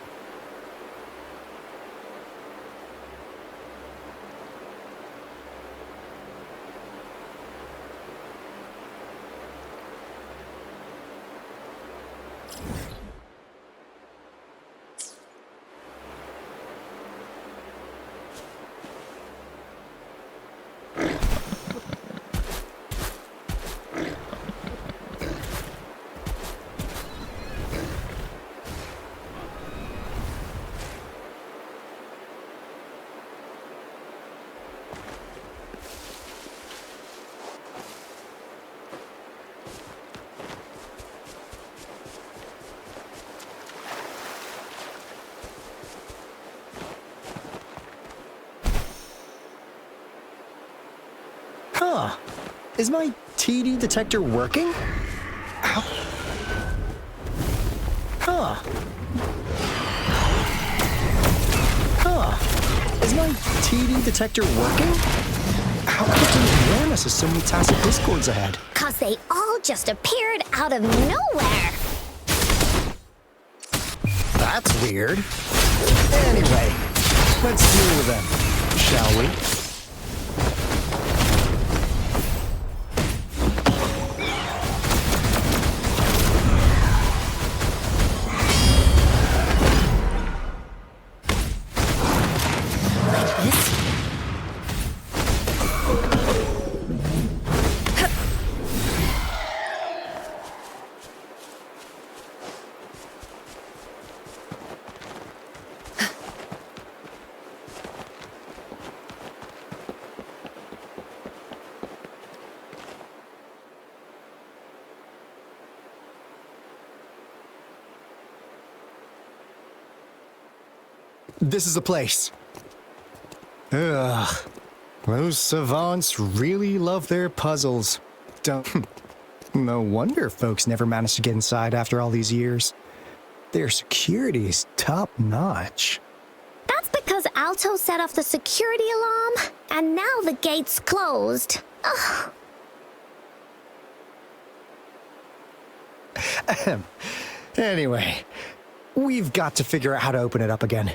Huh. Is my TD detector working? Ow. Huh. Huh. Is my TD detector working? How come it didn't warn us of so many tacit discords ahead? 'Cause they all just appeared out of nowhere. That's weird. Anyway, let's deal with them, shall we? This is the place. Ugh. Those savants really love their puzzles. Don't... No wonder folks never managed to get inside after all these years. Their security is top-notch. That's because Alto set off the security alarm, and now the gate's closed. Ugh. Anyway, we've got to figure out how to open it up again.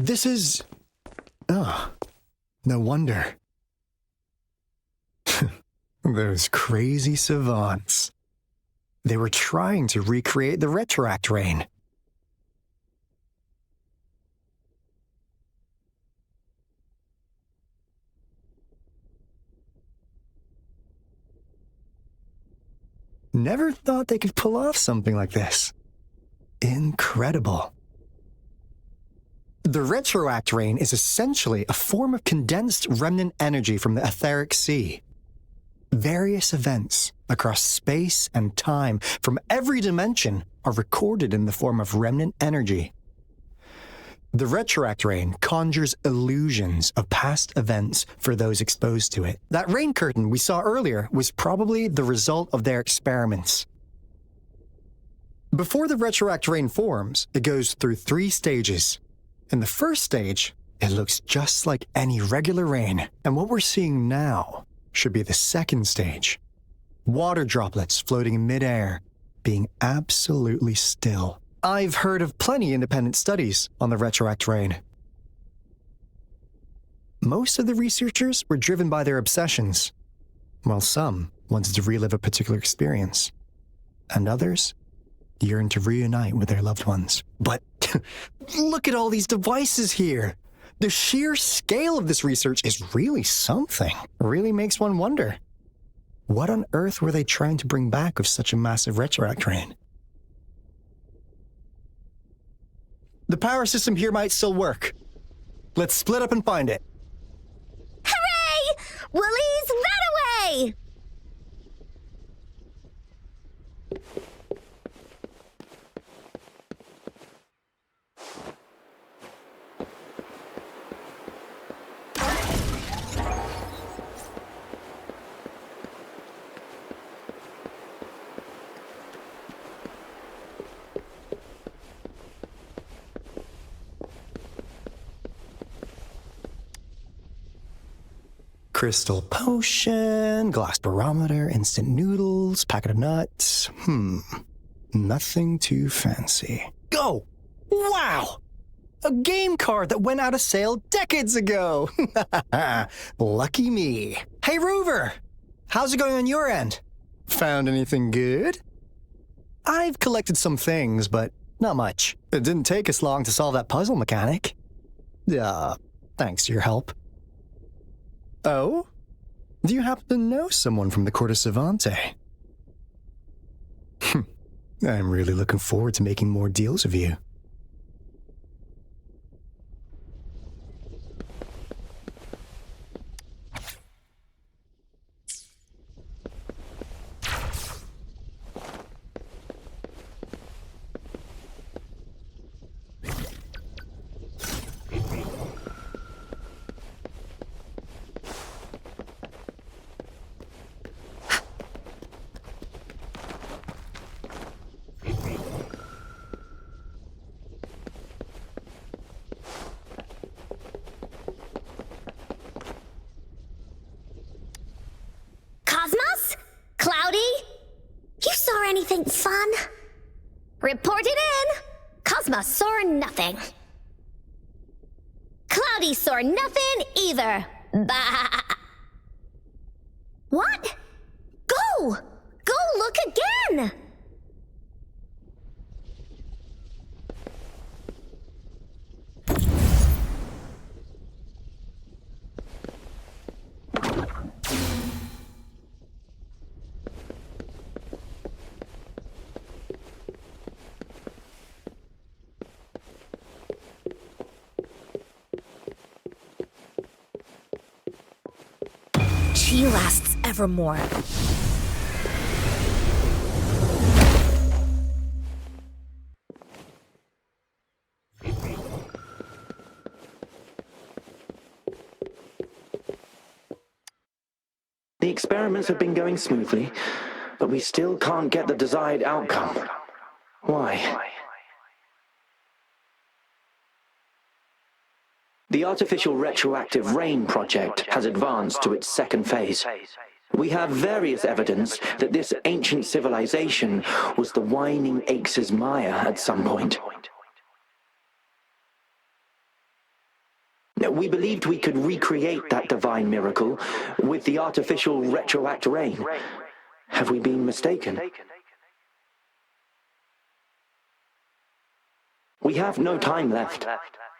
This is... Oh, no wonder. Those crazy savants. They were trying to recreate the retroact rain. Never thought they could pull off something like this. Incredible. The retroact rain is essentially a form of condensed remnant energy from the etheric sea. Various events across space and time from every dimension are recorded in the form of remnant energy. The retroact rain conjures illusions of past events for those exposed to it. That rain curtain we saw earlier was probably the result of their experiments. Before the retroact rain forms, it goes through 3 stages. In the first stage, it looks just like any regular rain, and what we're seeing now should be the second stage. Water droplets floating in midair, being absolutely still. I've heard of plenty independent studies on the retroact rain. Most of the researchers were driven by their obsessions, while some wanted to relive a particular experience, and others yearned to reunite with their loved ones. But look at all these devices here. The sheer scale of this research is really something. It really makes one wonder. What on earth were they trying to bring back with such a massive retroact rain? The power system here might still work. Let's split up and find it. Hooray! Woolies, run away! Crystal potion, glass barometer, instant noodles, packet of nuts. Nothing too fancy. Go! Wow! A game card that went out of sale decades ago! Lucky me. Hey, Rover! How's it going on your end? Found anything good? I've collected some things, but not much. It didn't take us long to solve that puzzle mechanic. Thanks to your help. Oh? Do you happen to know someone from the Court of Savante? I'm really looking forward to making more deals with you. Anything fun? Report it in! Cosmos saw nothing. Cloudy saw nothing either. Bah! What? Go! Go look again! She lasts evermore. The experiments have been going smoothly, but we still can't get the desired outcome. Why? The artificial retroactive rain project has advanced to its second phase. We have various evidence that this ancient civilization was the Whining Aches' Maya at some point. We believed we could recreate that divine miracle with the artificial retroact rain. Have we been mistaken? We have no time left.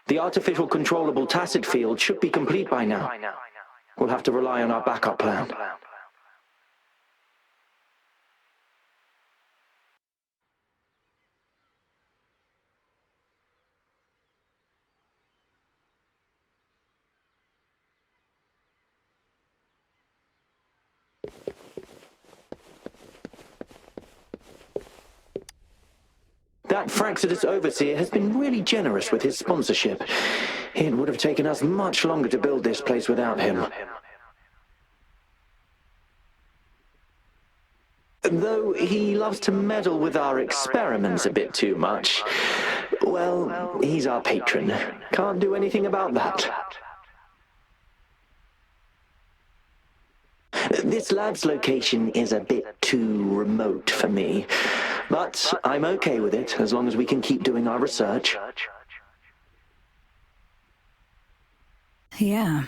The artificial controllable tacit field should be complete by now. We'll have to rely on our backup plan. That Fraxidus overseer has been really generous with his sponsorship. It would have taken us much longer to build this place without him. Though he loves to meddle with our experiments a bit too much. Well, he's our patron. Can't do anything about that. This lab's location is a bit too remote for me, but I'm okay with it as long as we can keep doing our research. Yeah.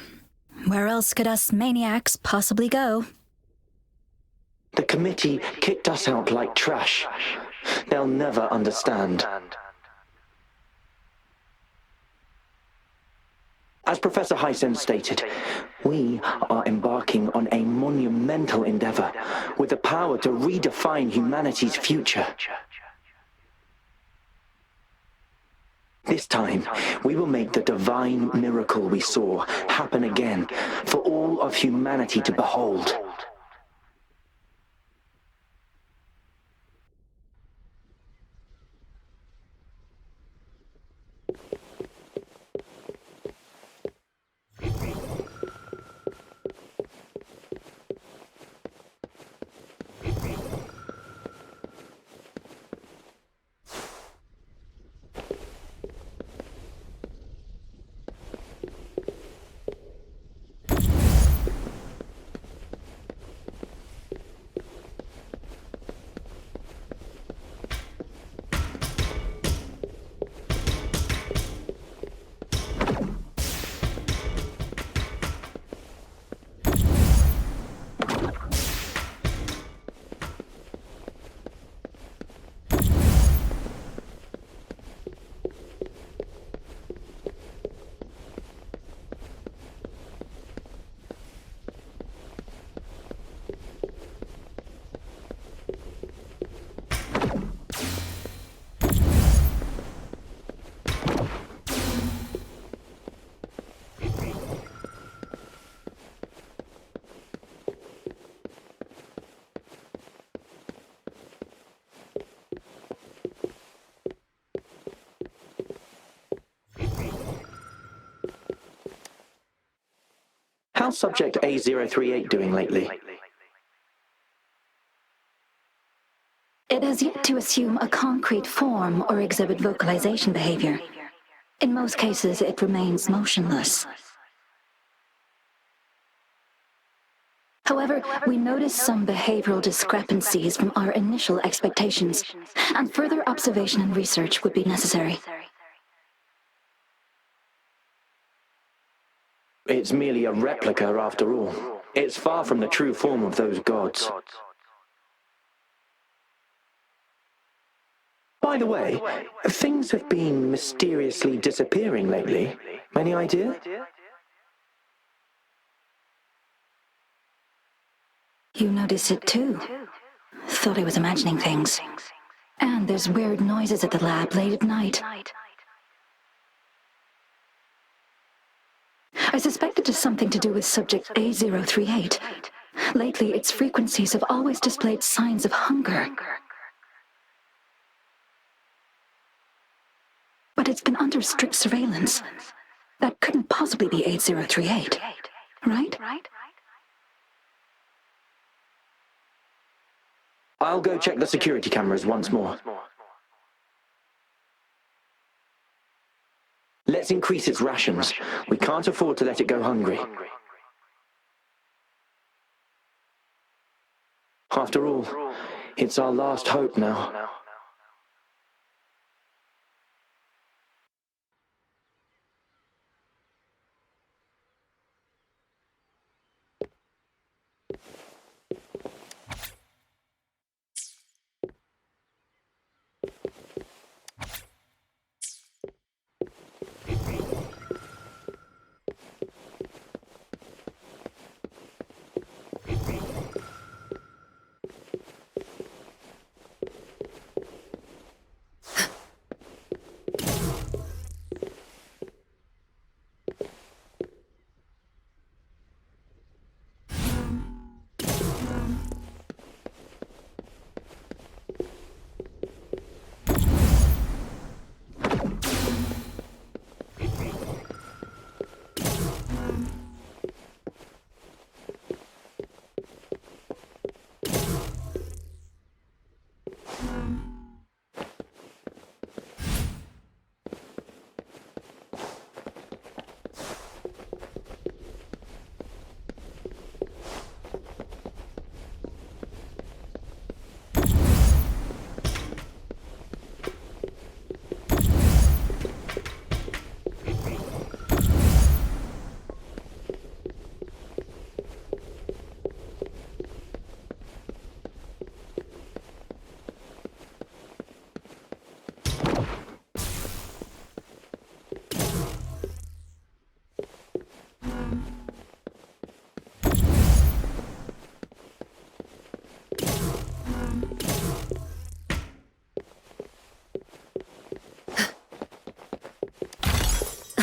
Where else could us maniacs possibly go? The committee kicked us out like trash. They'll never understand. As Professor Hysen stated, we are embarking on a monumental endeavor with the power to redefine humanity's future. This time, we will make the divine miracle we saw happen again for all of humanity to behold. How's Subject A038 doing lately? It has yet to assume a concrete form or exhibit vocalization behavior. In most cases, it remains motionless. However, we noticed some behavioral discrepancies from our initial expectations, and further observation and research would be necessary. It's merely a replica after all. It's far from the true form of those gods. By the way, things have been mysteriously disappearing lately. Any idea? You notice it too. Thought I was imagining things. And there's weird noises at the lab late at night. I suspect it is something to do with subject A038. Lately, its frequencies have always displayed signs of hunger. But it's been under strict surveillance. That couldn't possibly be A038, right? I'll go check the security cameras once more. Let's increase its rations. We can't afford to let it go hungry. After all, it's our last hope now.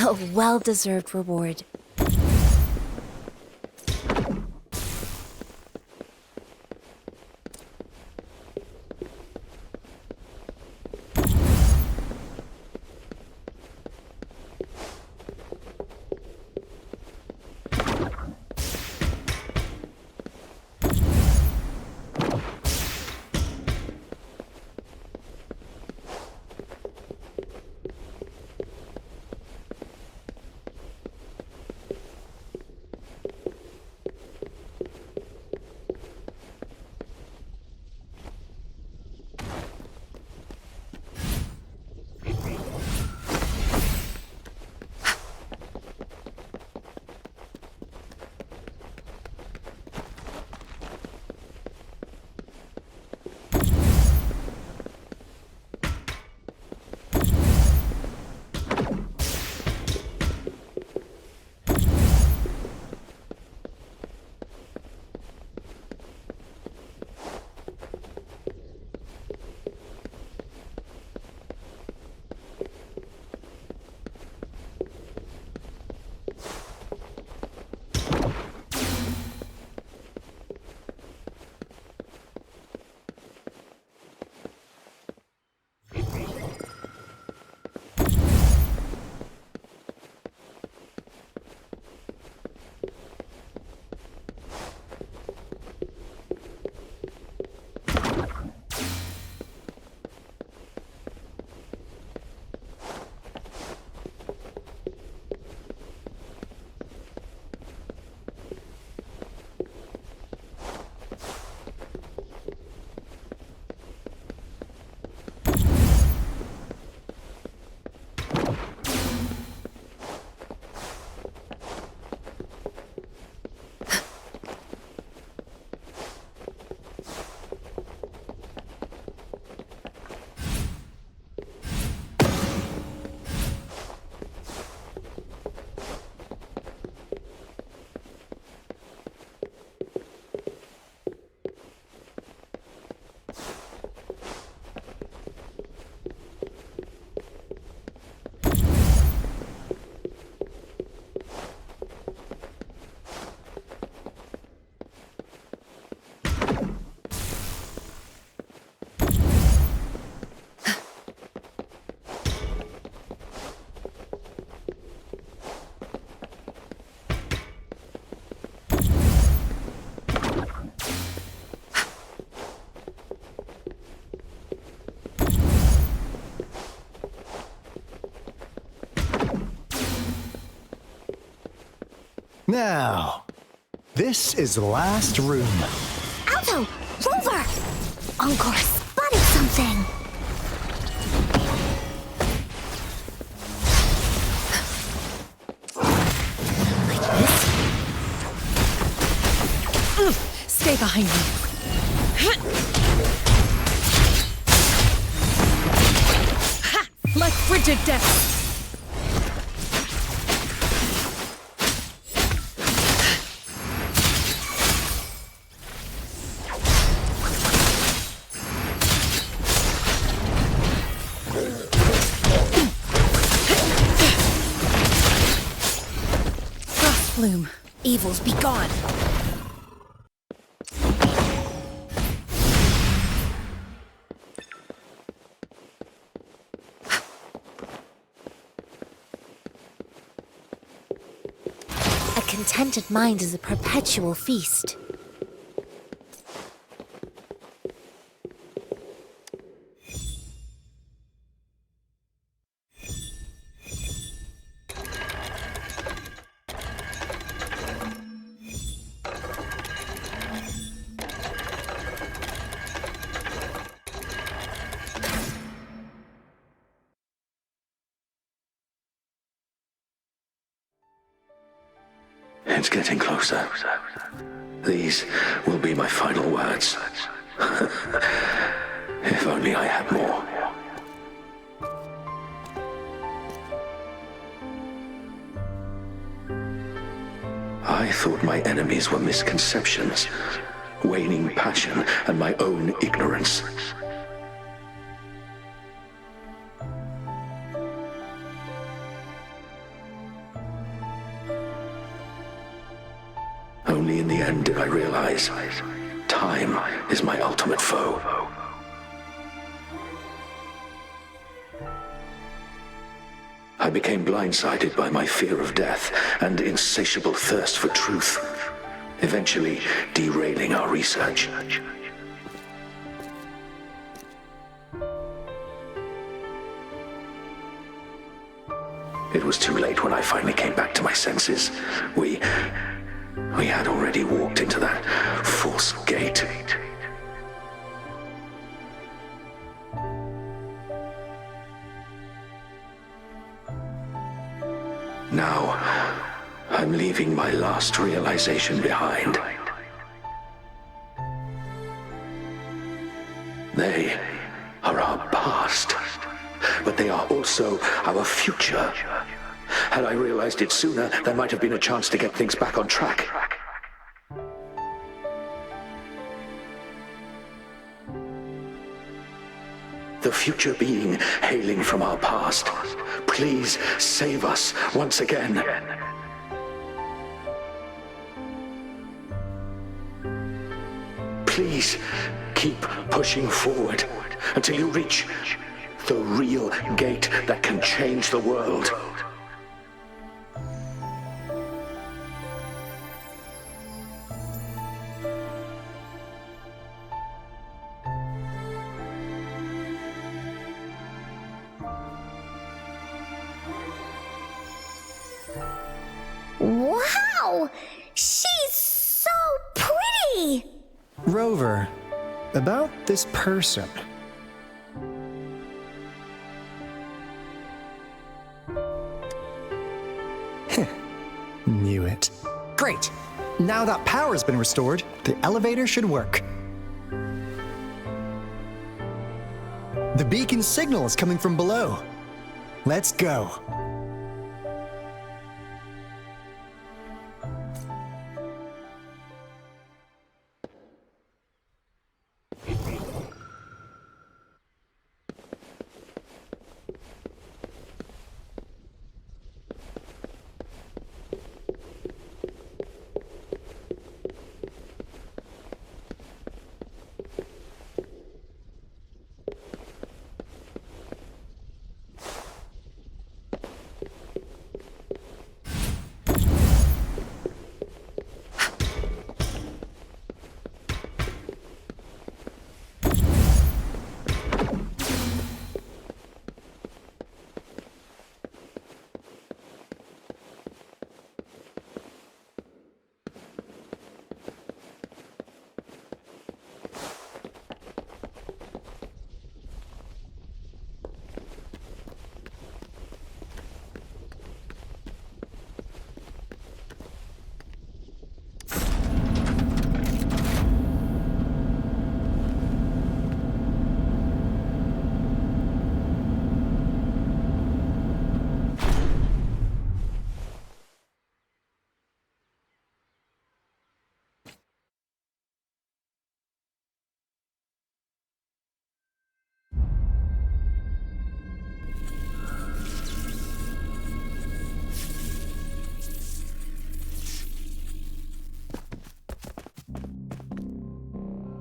A well-deserved reward. Now, this is the last room. Alto! Rover! Encore spotted something! Like this? Stay behind me. Ha! Like frigid death! Bloom, evils be gone. A contented mind is a perpetual feast. It's getting closer. These will be my final words. If only I had more. I thought my enemies were misconceptions, waning passion, and my own ignorance. Only in the end did I realize time is my ultimate foe. I became blindsided by my fear of death and insatiable thirst for truth, eventually derailing our research. It was too late when I finally came back to my senses. We had already walked into that false gate. Now, I'm leaving my last realization behind. They are our past, but they are also our future. Had I realized it sooner, there might have been a chance to get things back on track. The future being hailing from our past, please save us once again. Please keep pushing forward until you reach the real gate that can change the world. Wow! She's so pretty! Rover, about this person. Knew it. Great! Now that power's been restored, the elevator should work. The beacon signal is coming from below. Let's go.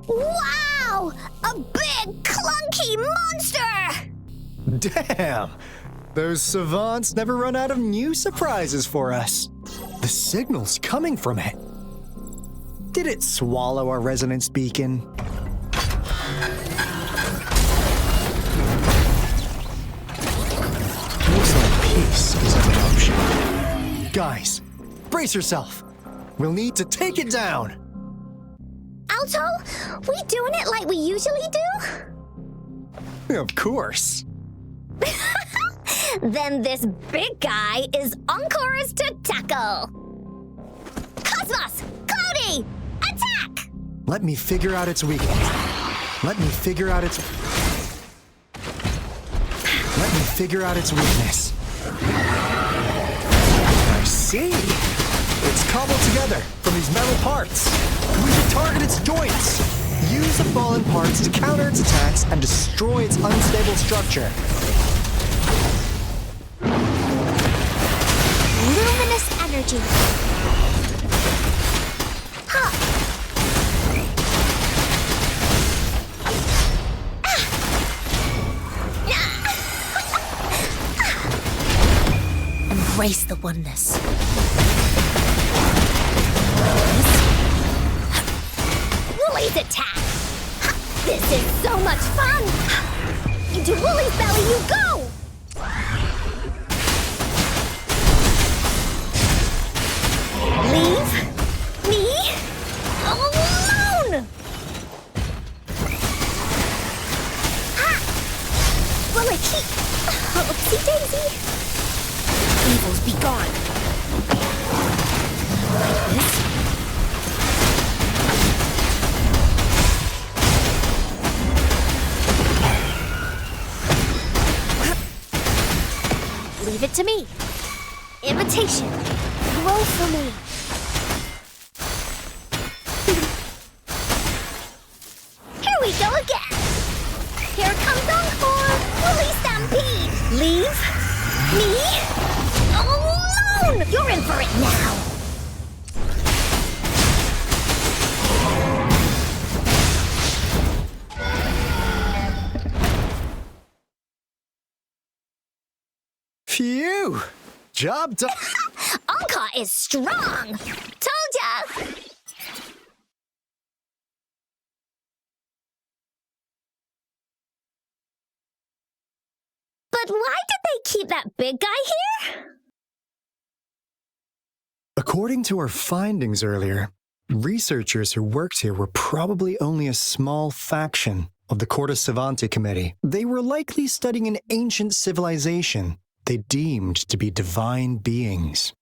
Wow! A big, clunky monster! Damn! Those savants never run out of new surprises for us. The signal's coming from it. Did it swallow our resonance beacon? Looks like peace isn't an option. Guys, brace yourself. We'll need to take it down. Alto, we doing it like we usually do? Of course. Then this big guy is Encore's to tackle. Cosmos! Cloudy! Attack! Let me figure out its weakness. Let me figure out its weakness. I see. It's cobbled together from these metal parts. We should target its joints. Use the fallen parts to counter its attacks and destroy its unstable structure. Luminous energy. embrace the oneness. Wooly's attack! This is so much fun! Into Wooly's belly you go! Leave me alone! Ha! Will it keep... Oopsie daisy! Evils be gone. Like this. Leave it to me. Invitation. Grow for me. Here we go again. Here comes Encore. Woolly Stampede. Leave me alone. You're in for it now. Phew! Job done. Anka is strong. Told ya. But why did they keep that big guy here? According to our findings earlier, researchers who worked here were probably only a small faction of the Corte Savante Committee. They were likely studying an ancient civilization they deemed to be divine beings,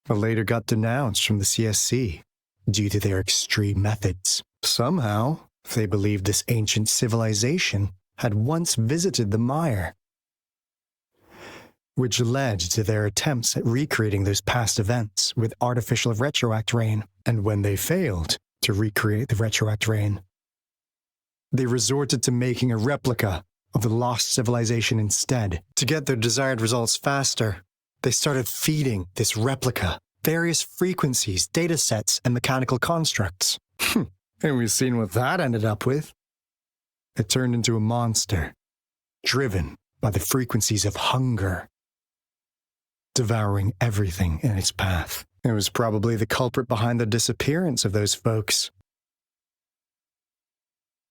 but later got denounced from the CSC due to their extreme methods. Somehow, they believed this ancient civilization had once visited the mire, which led to their attempts at recreating those past events with artificial retroact rain. And when they failed to recreate the retroact rain, they resorted to making a replica of the lost civilization instead. To get their desired results faster, they started feeding this replica various frequencies, data sets, and mechanical constructs. And we've seen what that ended up with. It turned into a monster, driven by the frequencies of hunger, devouring everything in its path. It was probably the culprit behind the disappearance of those folks.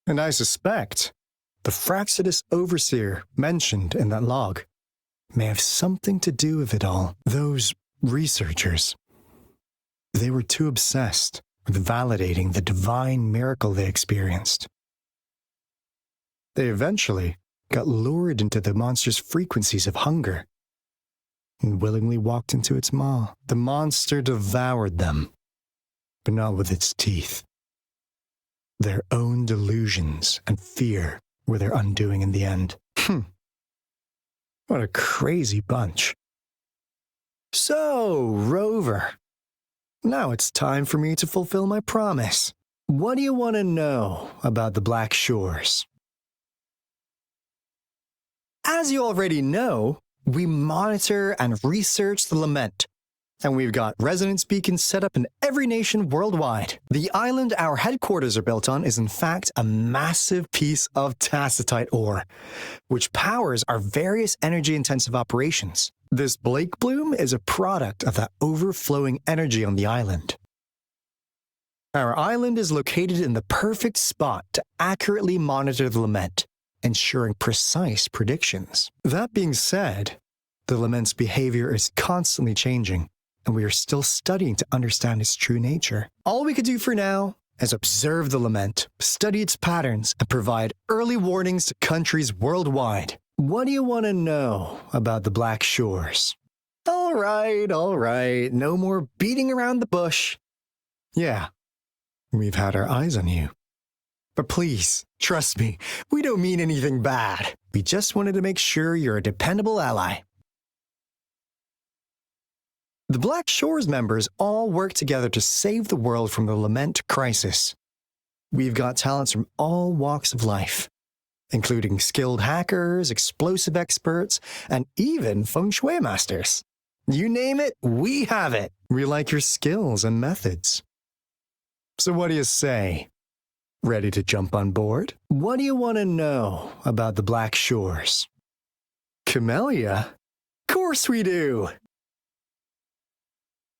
And I suspect the Fraxidus Overseer mentioned in that log may have something to do with it all. Those researchers, they were too obsessed with validating the divine miracle they experienced. They eventually got lured into the monster's frequencies of hunger and willingly walked into its maw. The monster devoured them, but not with its teeth. Their own delusions and fear were their undoing in the end. What a crazy bunch. So, Rover, now it's time for me to fulfill my promise. What do you want to know about the Black Shores? As you already know, we monitor and research the Lament, and we've got resonance beacons set up in every nation worldwide. The island our headquarters are built on is in fact a massive piece of tacitite ore, which powers our various energy-intensive operations. This Blake Bloom is a product of that overflowing energy on the island. Our island is located in the perfect spot to accurately monitor the Lament, ensuring precise predictions. That being said, the Lament's behavior is constantly changing, and we are still studying to understand its true nature. All we could do for now is observe the Lament, study its patterns, and provide early warnings to countries worldwide. What do you want to know about the Black Shores? All right, no more beating around the bush. Yeah, we've had our eyes on you. But please, trust me, we don't mean anything bad. We just wanted to make sure you're a dependable ally. The Black Shores members all work together to save the world from the Lament crisis. We've got talents from all walks of life, including skilled hackers, explosive experts, and even feng shui masters. You name it, we have it. We like your skills and methods. So what do you say? Ready to jump on board? What do you want to know about the Black Shores? Camellya? Of course we do.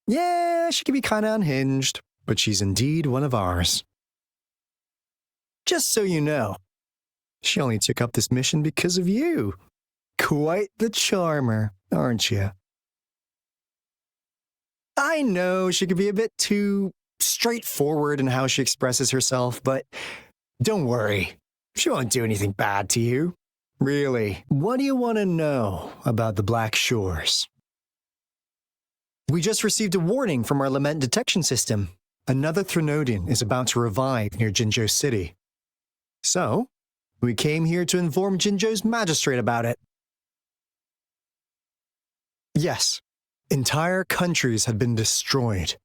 Yeah, she can be kinda unhinged, but she's indeed one of ours. Just so you know, she only took up this mission because of you. Quite the charmer, aren't you? I know she can be a bit too straightforward in how she expresses herself, but don't worry. She won't do anything bad to you. Really, what do you want to know about the Black Shores? We just received a warning from our lament detection system. Another Threnodian is about to revive near Jinzhou City. So, we came here to inform Jinzhou's magistrate about it. Yes, entire countries had been destroyed.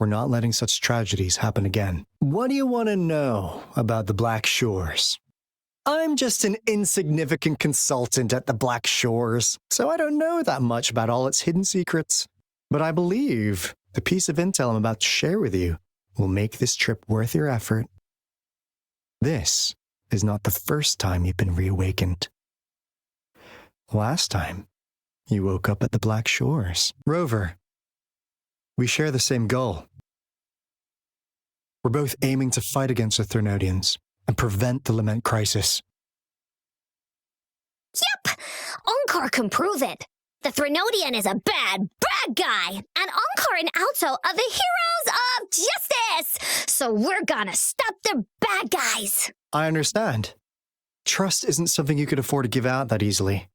We're not letting such tragedies happen again. What do you want to know about the Black Shores? I'm just an insignificant consultant at the Black Shores, so I don't know that much about all its hidden secrets. But I believe the piece of intel I'm about to share with you will make this trip worth your effort. This is not the first time you've been reawakened. Last time, you woke up at the Black Shores. Rover, we share the same goal. We're both aiming to fight against the Threnodians and prevent the Lament crisis. Yep! Onkar can prove it. The Threnodian is a bad guy, and Onkar and Alto are the heroes of justice! So we're gonna stop the bad guys! I understand. Trust isn't something you could afford to give out that easily.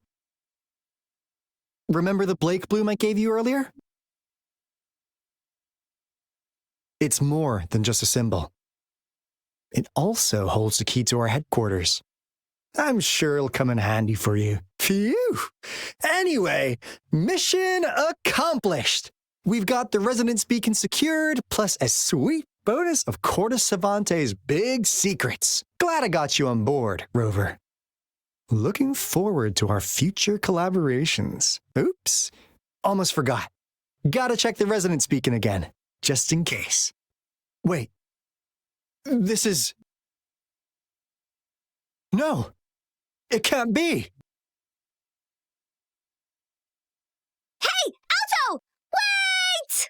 Remember the Blake bloom I gave you earlier? It's more than just a symbol. It also holds the key to our headquarters. I'm sure it'll come in handy for you. Phew! Anyway, mission accomplished! We've got the resonance beacon secured, plus a sweet bonus of Cortus Savante's big secrets. Glad I got you on board, Rover. Looking forward to our future collaborations. Oops, almost forgot. Gotta check the resonance beacon again, just in case. Wait, this is... No, it can't be. Hey, Alto! Wait!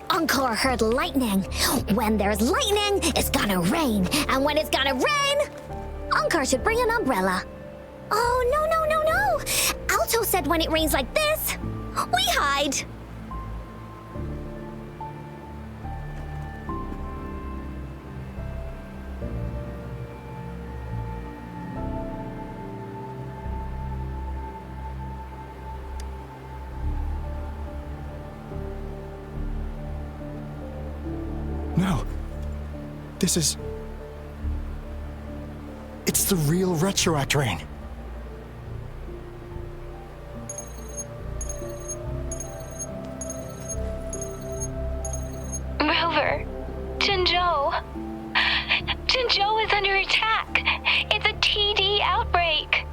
Onkar heard lightning. When there's lightning, it's gonna rain. And when it's gonna rain, Onkar should bring an umbrella. Oh, no. Alto said when it rains like this, we hide. No. This is... It's the real Retroact rain. Rover, Jinzhou. Jinzhou is under attack. It's a TD outbreak.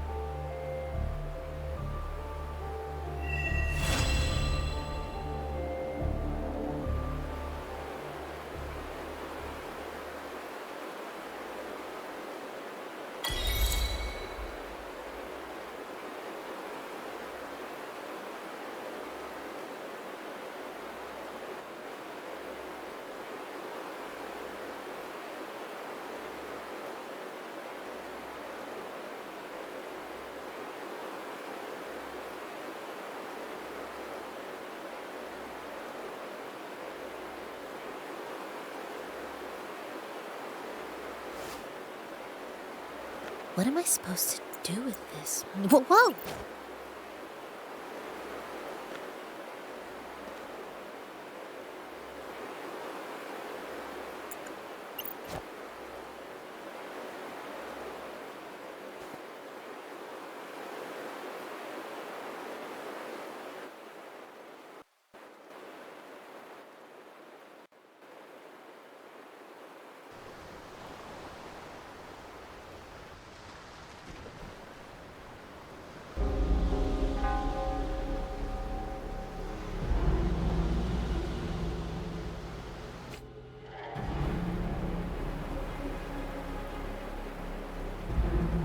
What am I supposed to do with this? Whoa!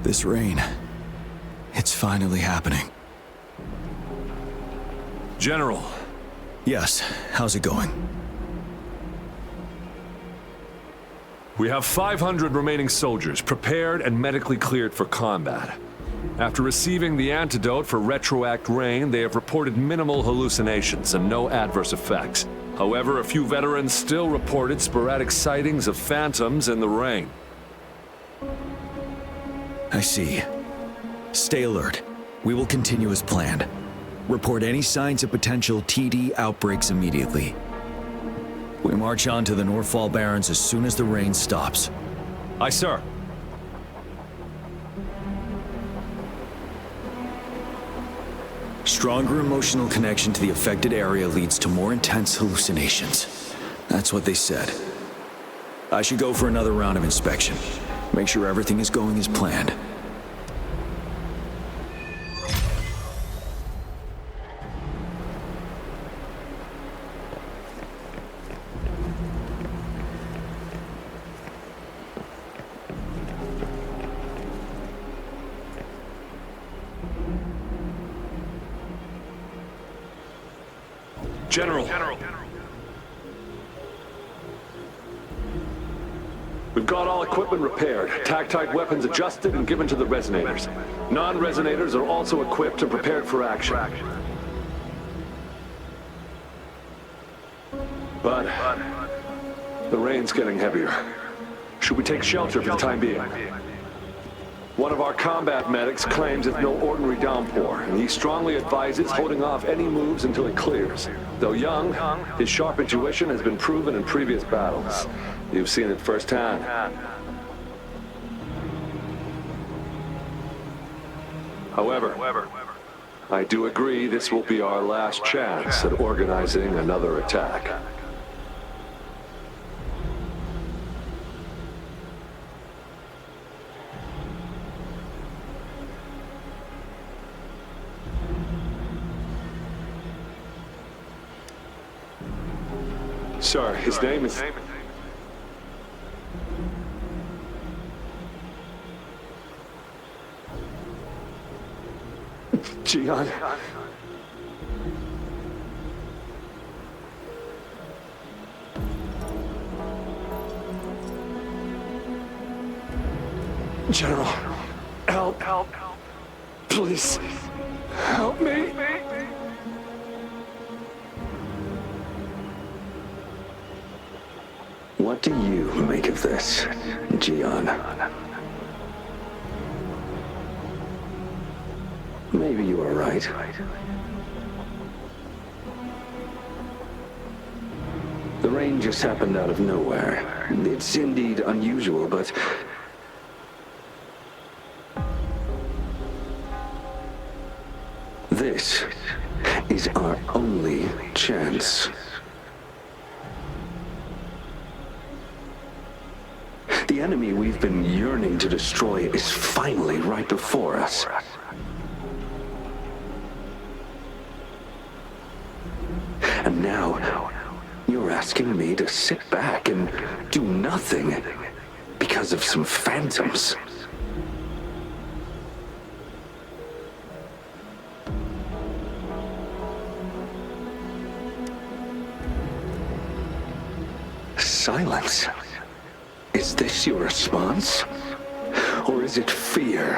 This rain, it's finally happening. General. Yes, how's it going? We have 500 remaining soldiers prepared and medically cleared for combat. After receiving the antidote for retroact rain, they have reported minimal hallucinations and no adverse effects. However, a few veterans still reported sporadic sightings of phantoms in the rain. I see. Stay alert. We will continue as planned. Report any signs of potential TD outbreaks immediately. We march on to the Northfall Barrens as soon as the rain stops. Aye, sir. Stronger emotional connection to the affected area leads to more intense hallucinations. That's what they said. I should go for another round of inspection. Make sure everything is going as planned. General. We've got all equipment repaired, tactite weapons adjusted and given to the resonators. Non-resonators are also equipped and prepared for action. But the rain's getting heavier. Should we take shelter for the time being? One of our combat medics claims it's no ordinary downpour, and he strongly advises holding off any moves until it clears. Though young, his sharp intuition has been proven in previous battles. You've seen it firsthand. However, I do agree this will be our last chance at organizing another attack. Sir, his name is... Gian. General, help. Please, help me. What do you make of this, Gian? Maybe you are right. The rain just happened out of nowhere. It's indeed unusual, but... this is our only chance. The enemy we've been yearning to destroy is finally right before us. And now, you're asking me to sit back and do nothing because of some phantoms. Silence. Is this your response? Or is it fear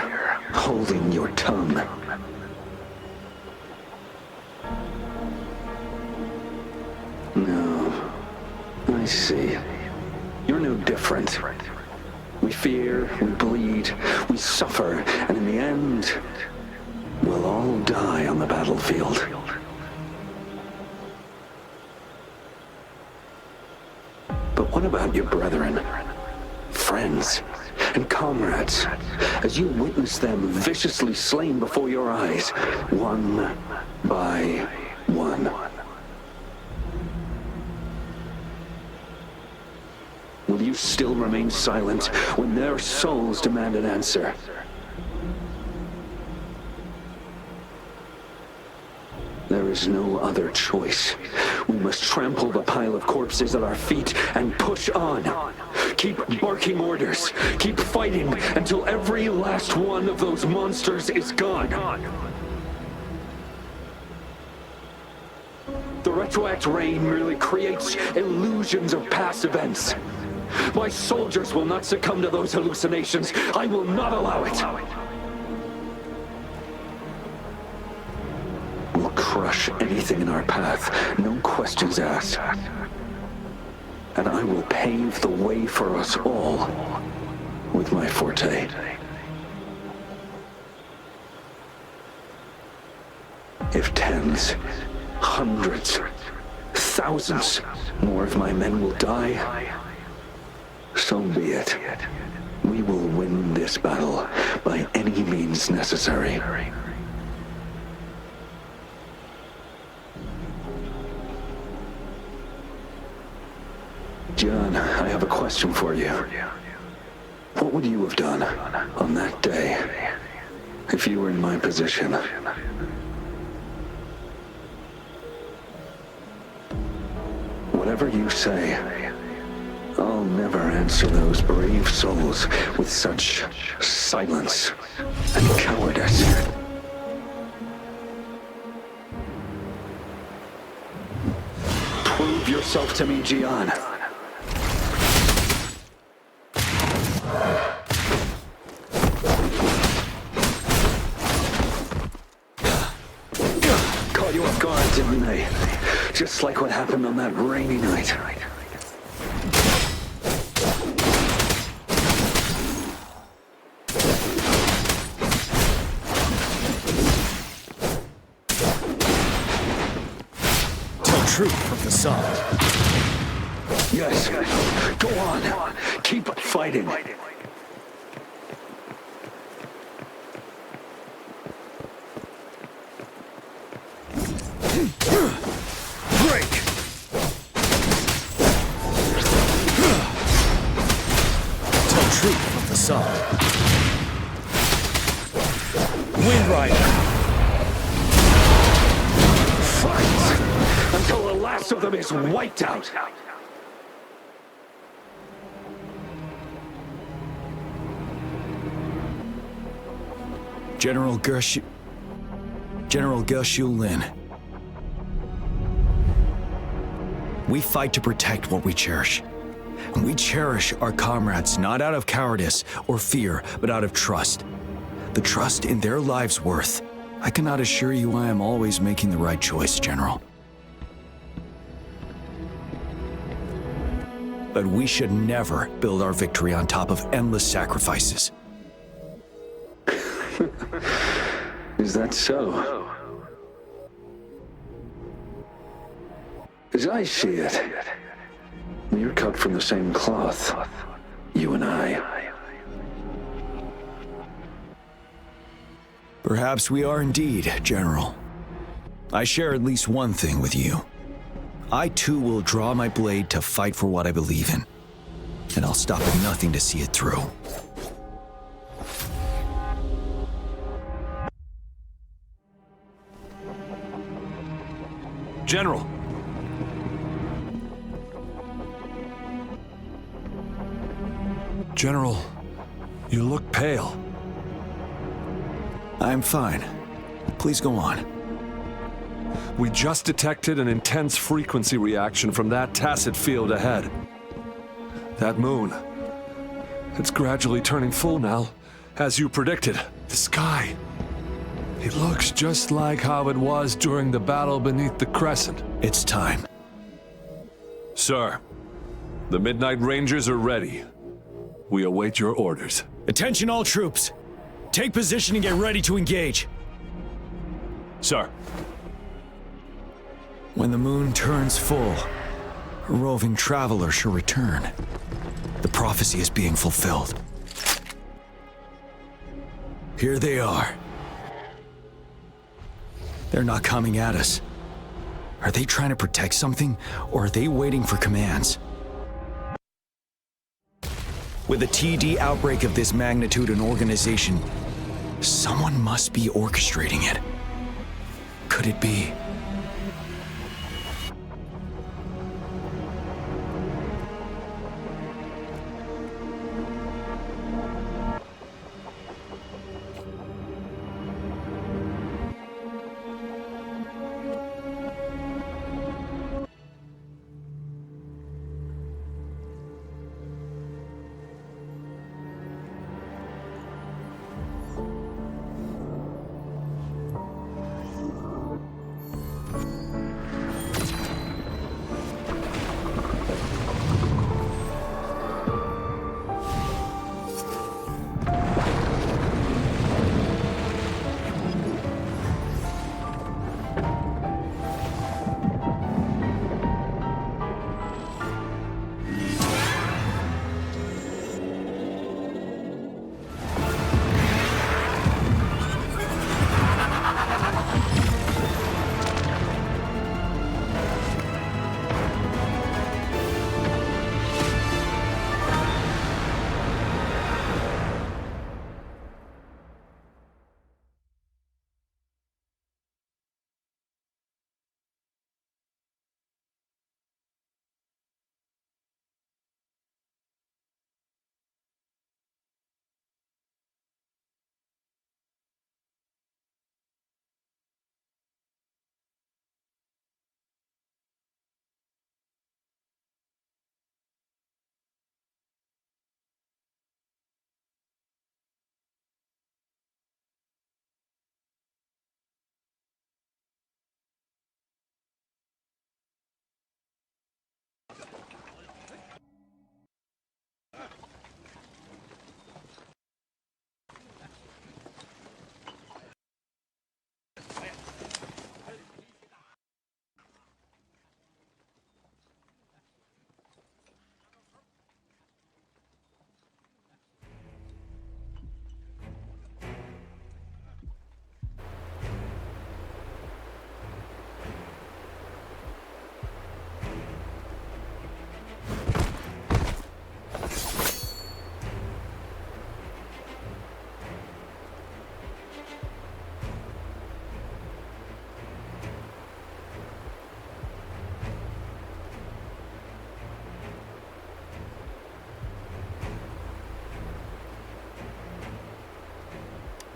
holding your tongue? No. I see. You're no different. We fear, we bleed, we suffer, and in the end, we'll all die on the battlefield. But what about your brethren, friends, and comrades, as you witness them viciously slain before your eyes, one by one? Will you still remain silent when their souls demand an answer? There is no other choice. We must trample the pile of corpses at our feet and push on. Keep barking orders. Keep fighting until every last one of those monsters is gone. The retroact rain merely creates illusions of past events. My soldiers will not succumb to those hallucinations. I will not allow it. We'll crush anything in our path, no questions asked. And I will pave the way for us all with my forte. If tens, hundreds, thousands more of my men will die, so be it. We will win this battle by any means necessary. John, I have a question for you. What would you have done on that day if you were in my position? Whatever you say, I'll never answer those brave souls with such silence and cowardice. Prove yourself to me, Gian. Caught you off guard, didn't they? Just like what happened on that rainy night. Truth from facade. Yes. Go on. Keep fighting. Break. Tell truth from facade. Wind Rider. Until the last of them is wiped out. General Gershu Lin. We fight to protect what we cherish. And we cherish our comrades not out of cowardice or fear, but out of trust. The trust in their lives' worth. I cannot assure you I am always making the right choice, General. But we should never build our victory on top of endless sacrifices. Is that so? As I see it, you're cut from the same cloth, you and I. Perhaps we are indeed, General. I share at least one thing with you. I too will draw my blade to fight for what I believe in. And I'll stop at nothing to see it through. General! General, you look pale. I'm fine. Please go on. We just detected an intense frequency reaction from that tacit field ahead. That moon. It's gradually turning full now, as you predicted. The sky. It looks just like how it was during the battle beneath the crescent. It's time. Sir, the Midnight Rangers are ready. We await your orders. Attention all troops. Take position and get ready to engage. Sir. When the moon turns full, a roving traveler shall return. The prophecy is being fulfilled. Here they are. They're not coming at us. Are they trying to protect something, or are they waiting for commands? With a TD outbreak of this magnitude and organization, someone must be orchestrating it. Could it be?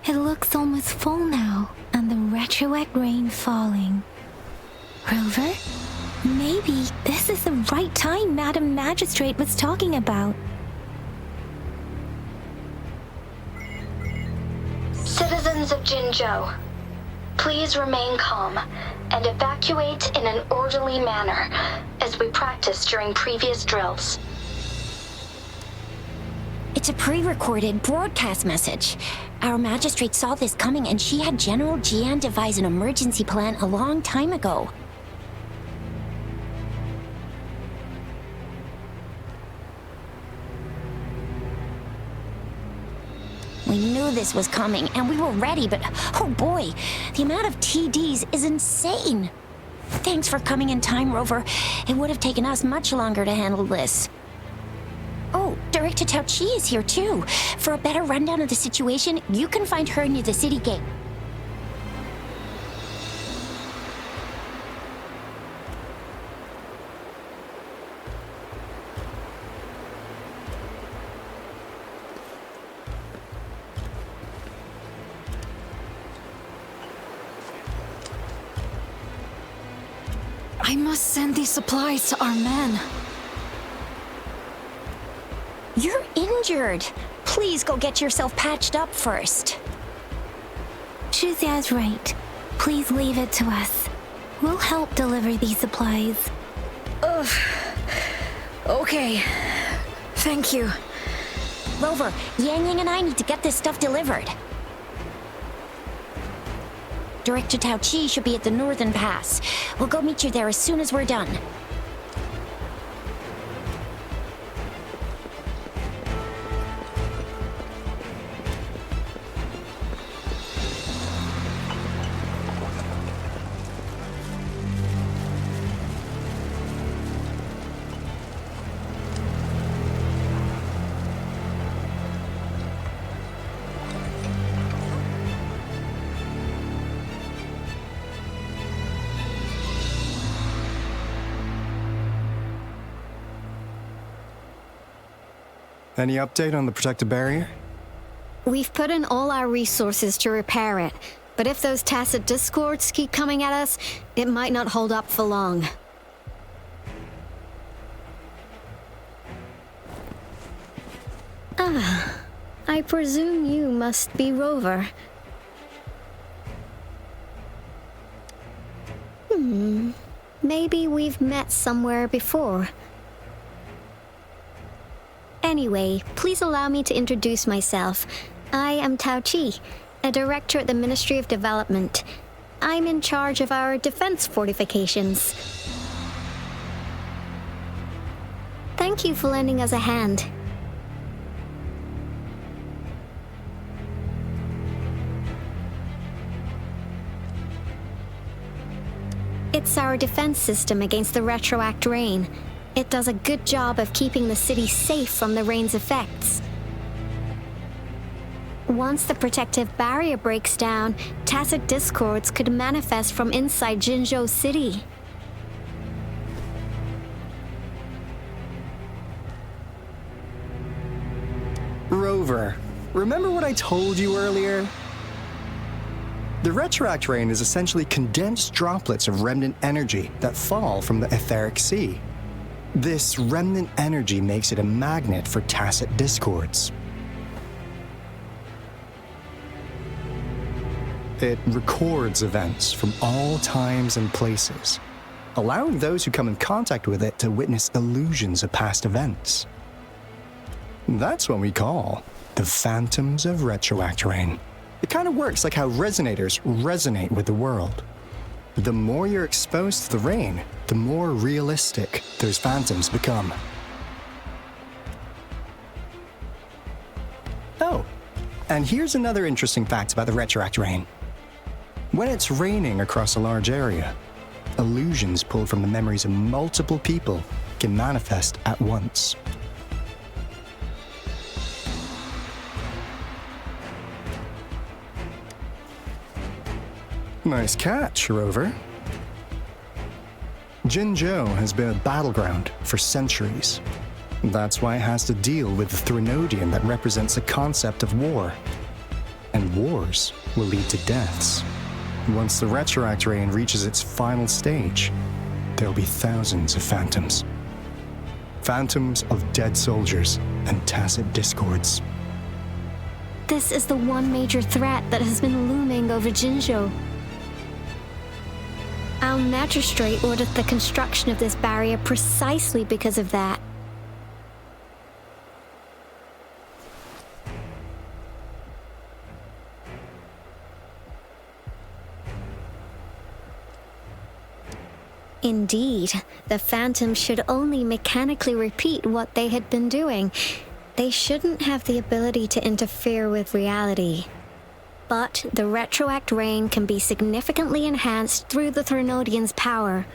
It looks almost full now, and the retroact rain falling. Rover? Maybe this is the right time Madam Magistrate was talking about. Citizens of Jinzhou, please remain calm and evacuate in an orderly manner as we practiced during previous drills. It's a pre-recorded broadcast message. Our magistrate saw this coming and she had General Jian devise an emergency plan a long time ago. We knew this was coming and we were ready, but oh boy, the amount of TDs is insane. Thanks for coming in time, Rover. It would have taken us much longer to handle this. Oh, Director Tao Chi is here too. For a better rundown of the situation, you can find her near the city gate. I must send these supplies to our men. You're injured. Please go get yourself patched up first. Shuxia's right. Please leave it to us. We'll help deliver these supplies. Ugh. Okay. Thank you. Rover, Yang Yang and I need to get this stuff delivered. Director Tao Chi should be at the Northern Pass. We'll go meet you there as soon as we're done. Any update on the protective barrier? We've put in all our resources to repair it, but if those tacit discords keep coming at us, it might not hold up for long. Ah, I presume you must be Rover. Maybe we've met somewhere before. Anyway, please allow me to introduce myself. I am Tao Chi, a director at the Ministry of Development. I'm in charge of our defense fortifications. Thank you for lending us a hand. It's our defense system against the retroact rain. It does a good job of keeping the city safe from the rain's effects. Once the protective barrier breaks down, tacit discords could manifest from inside Jinzhou City. Rover, remember what I told you earlier? The retroact rain is essentially condensed droplets of remnant energy that fall from the etheric sea. This remnant energy makes it a magnet for tacit discords. It records events from all times and places, allowing those who come in contact with it to witness illusions of past events. That's what we call the phantoms of retroact rain. It kind of works like how resonators resonate with the world. The more you're exposed to the rain, the more realistic those phantoms become. Oh, and here's another interesting fact about the retroact rain. When it's raining across a large area, illusions pulled from the memories of multiple people can manifest at once. Nice catch, Rover. Jinzhou has been a battleground for centuries. That's why it has to deal with the Threnodian that represents the concept of war. And wars will lead to deaths. Once the retroact rain reaches its final stage, there'll be thousands of phantoms. Phantoms of dead soldiers and tacit discords. This is the one major threat that has been looming over Jinzhou. Our magistrate ordered the construction of this barrier precisely because of that. Indeed, the phantoms should only mechanically repeat what they had been doing. They shouldn't have the ability to interfere with reality. But the retroact rain can be significantly enhanced through the Threnodian's power.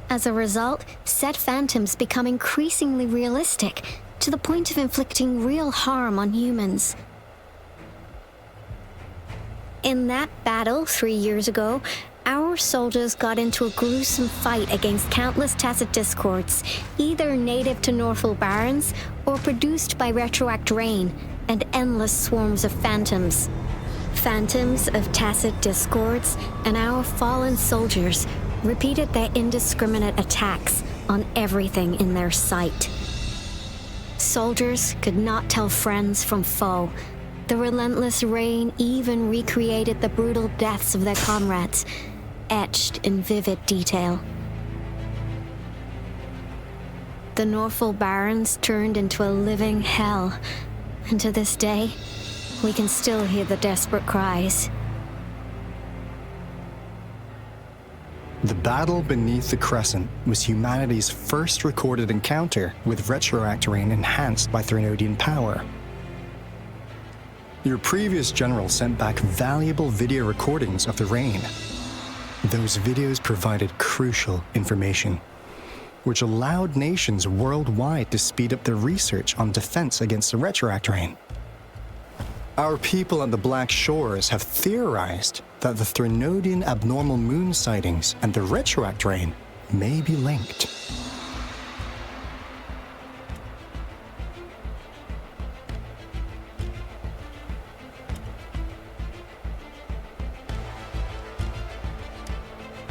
As a result, said phantoms become increasingly realistic, to the point of inflicting real harm on humans. In that battle 3 years ago, our soldiers got into a gruesome fight against countless tacit discords, either native to Northfall Barrens or produced by retroact rain, and endless swarms of phantoms. Phantoms of tacit discords, and our fallen soldiers repeated their indiscriminate attacks on everything in their sight. Soldiers could not tell friends from foe. The relentless rain even recreated the brutal deaths of their comrades, etched in vivid detail. The Norfolk Barrens turned into a living hell. And to this day, we can still hear the desperate cries. The battle beneath the Crescent was humanity's first recorded encounter with retroactor rain enhanced by Threnodian power. Your previous general sent back valuable video recordings of the rain. Those videos provided crucial information, which allowed nations worldwide to speed up their research on defense against the retroactor rain. Our people at the Black Shores have theorized that the Threnodian abnormal moon sightings and the retroactor rain may be linked.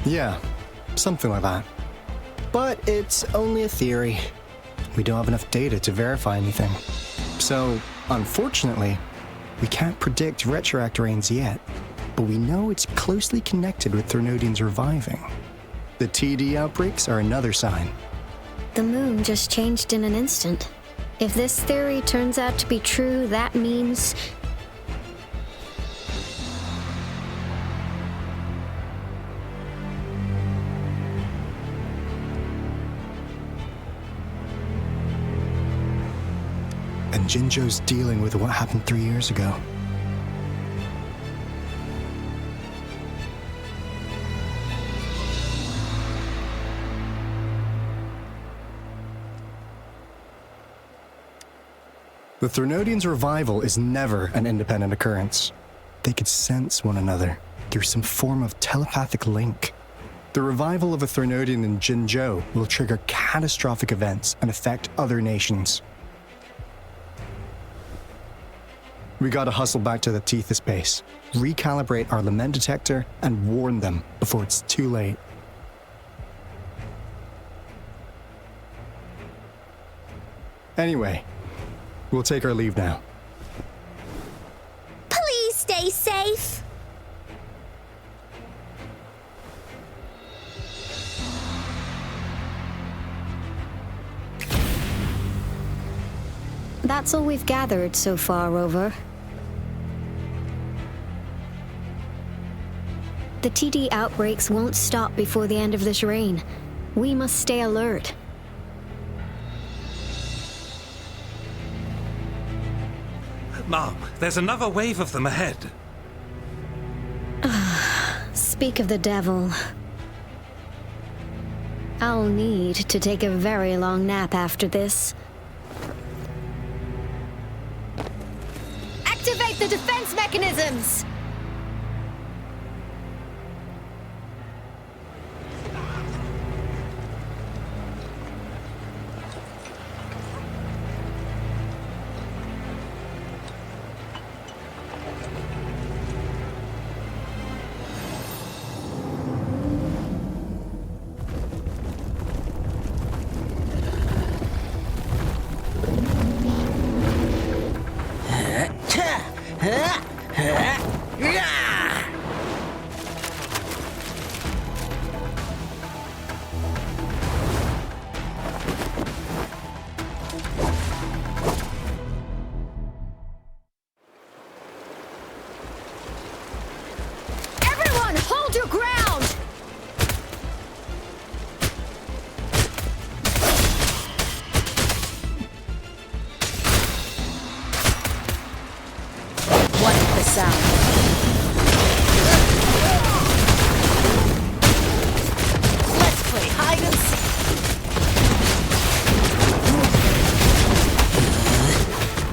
Yeah, something like that. But it's only a theory. We don't have enough data to verify anything. So, unfortunately, we can't predict retroactor rains yet, but we know it's closely connected with Threnodians reviving. The TD outbreaks are another sign. The moon just changed in an instant. If this theory turns out to be true, that means... And Jinzhou's dealing with what happened 3 years ago. The Threnodians' revival is never an independent occurrence. They could sense one another through some form of telepathic link. The revival of a Threnodian in Jinzhou will trigger catastrophic events and affect other nations. We gotta hustle back to the Tethys base, recalibrate our lament detector, and warn them before it's too late. Anyway, we'll take our leave now. Please stay safe! That's all we've gathered so far, Rover. The TD outbreaks won't stop before the end of this reign. We must stay alert. Mom, there's another wave of them ahead. Speak of the devil. I'll need to take a very long nap after this. Activate the defense mechanisms! Everyone, hold your ground! What's the sound? Let's play hide and seek.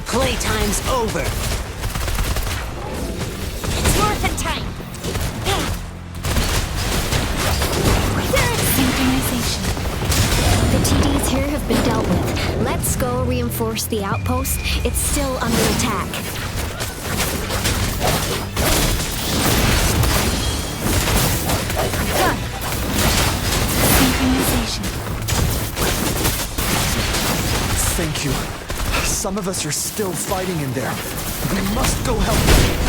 Playtime's over. It's Morphin time! Synchronization. The TDs here have been dealt with. Let's go reinforce the outpost. It's still under attack. Synchronization. Thank you. Some of us are still fighting in there. We must go help them.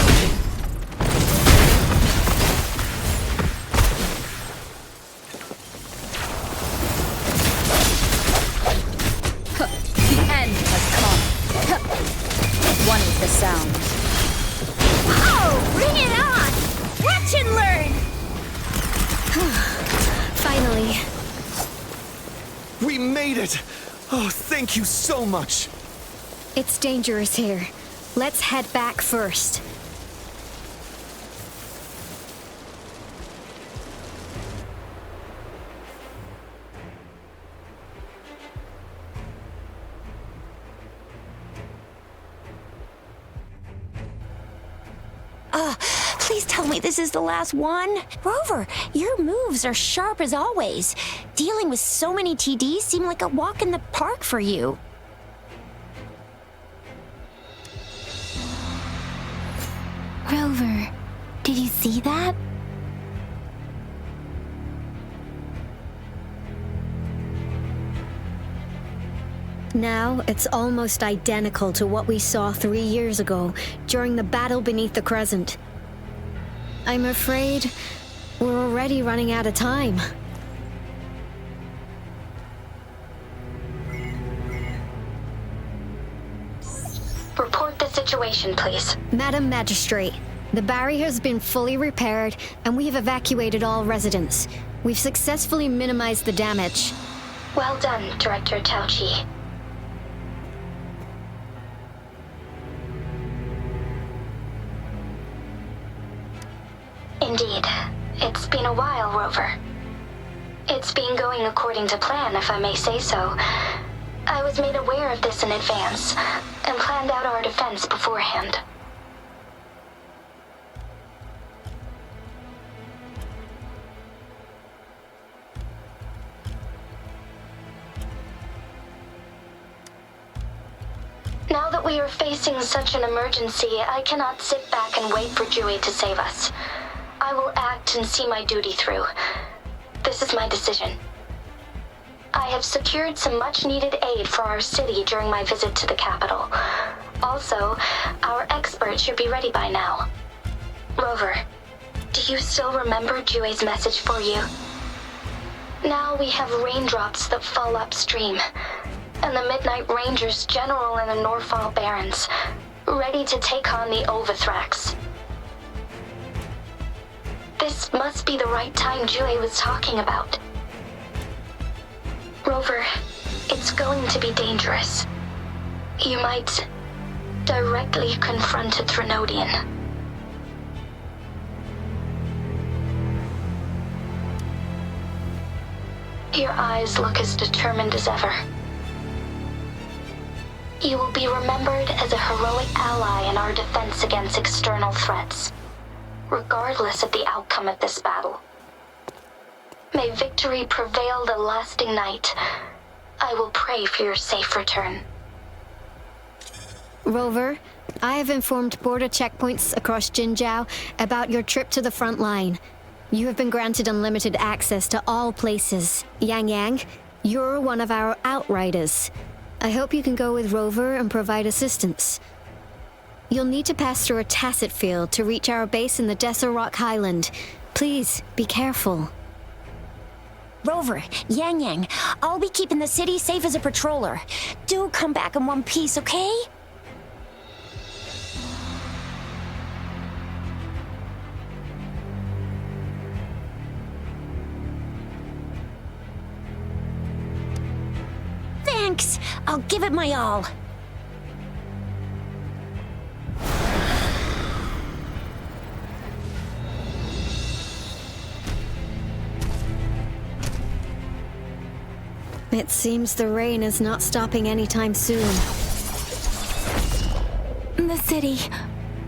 One is the sound. Oh, bring it on! Watch and learn! Finally. We made it! Oh, thank you so much! It's dangerous here. Let's head back first. Please tell me this is the last one. Rover, your moves are sharp as always. Dealing with so many TDs seemed like a walk in the park for you. Rover, did you see that? Now, it's almost identical to what we saw 3 years ago during the battle beneath the Crescent. I'm afraid we're already running out of time. Report the situation, please. Madam Magistrate, the barrier's been fully repaired and we have evacuated all residents. We've successfully minimized the damage. Well done, Director Tauchi. Indeed. It's been a while, Rover. It's been going according to plan, if I may say so. I was made aware of this in advance, and planned out our defense beforehand. Now that we are facing such an emergency, I cannot sit back and wait for Jui to save us. I will act and see my duty through. This is my decision. I have secured some much-needed aid for our city during my visit to the capital. Also, our expert should be ready by now. Rover, do you still remember Jue's message for you? Now we have raindrops that fall upstream, and the Midnight Rangers General in the Norfall Barrens, ready to take on the Overthrax. This must be the right time Jue was talking about. Rover, it's going to be dangerous. You might directly confront a Threnodian. Your eyes look as determined as ever. You will be remembered as a heroic ally in our defense against external threats, regardless of the outcome of this battle. May victory prevail the lasting night. I will pray for your safe return. Rover, I have informed border checkpoints across Jinzhou about your trip to the front line. You have been granted unlimited access to all places. Yang Yang, you're one of our outriders. I hope you can go with Rover and provide assistance. You'll need to pass through a tacit field to reach our base in the Desert Rock Highland. Please, be careful. Rover, Yang Yang, I'll be keeping the city safe as a patroller. Do come back in one piece, okay? Thanks! I'll give it my all. It seems the rain is not stopping anytime soon. The city.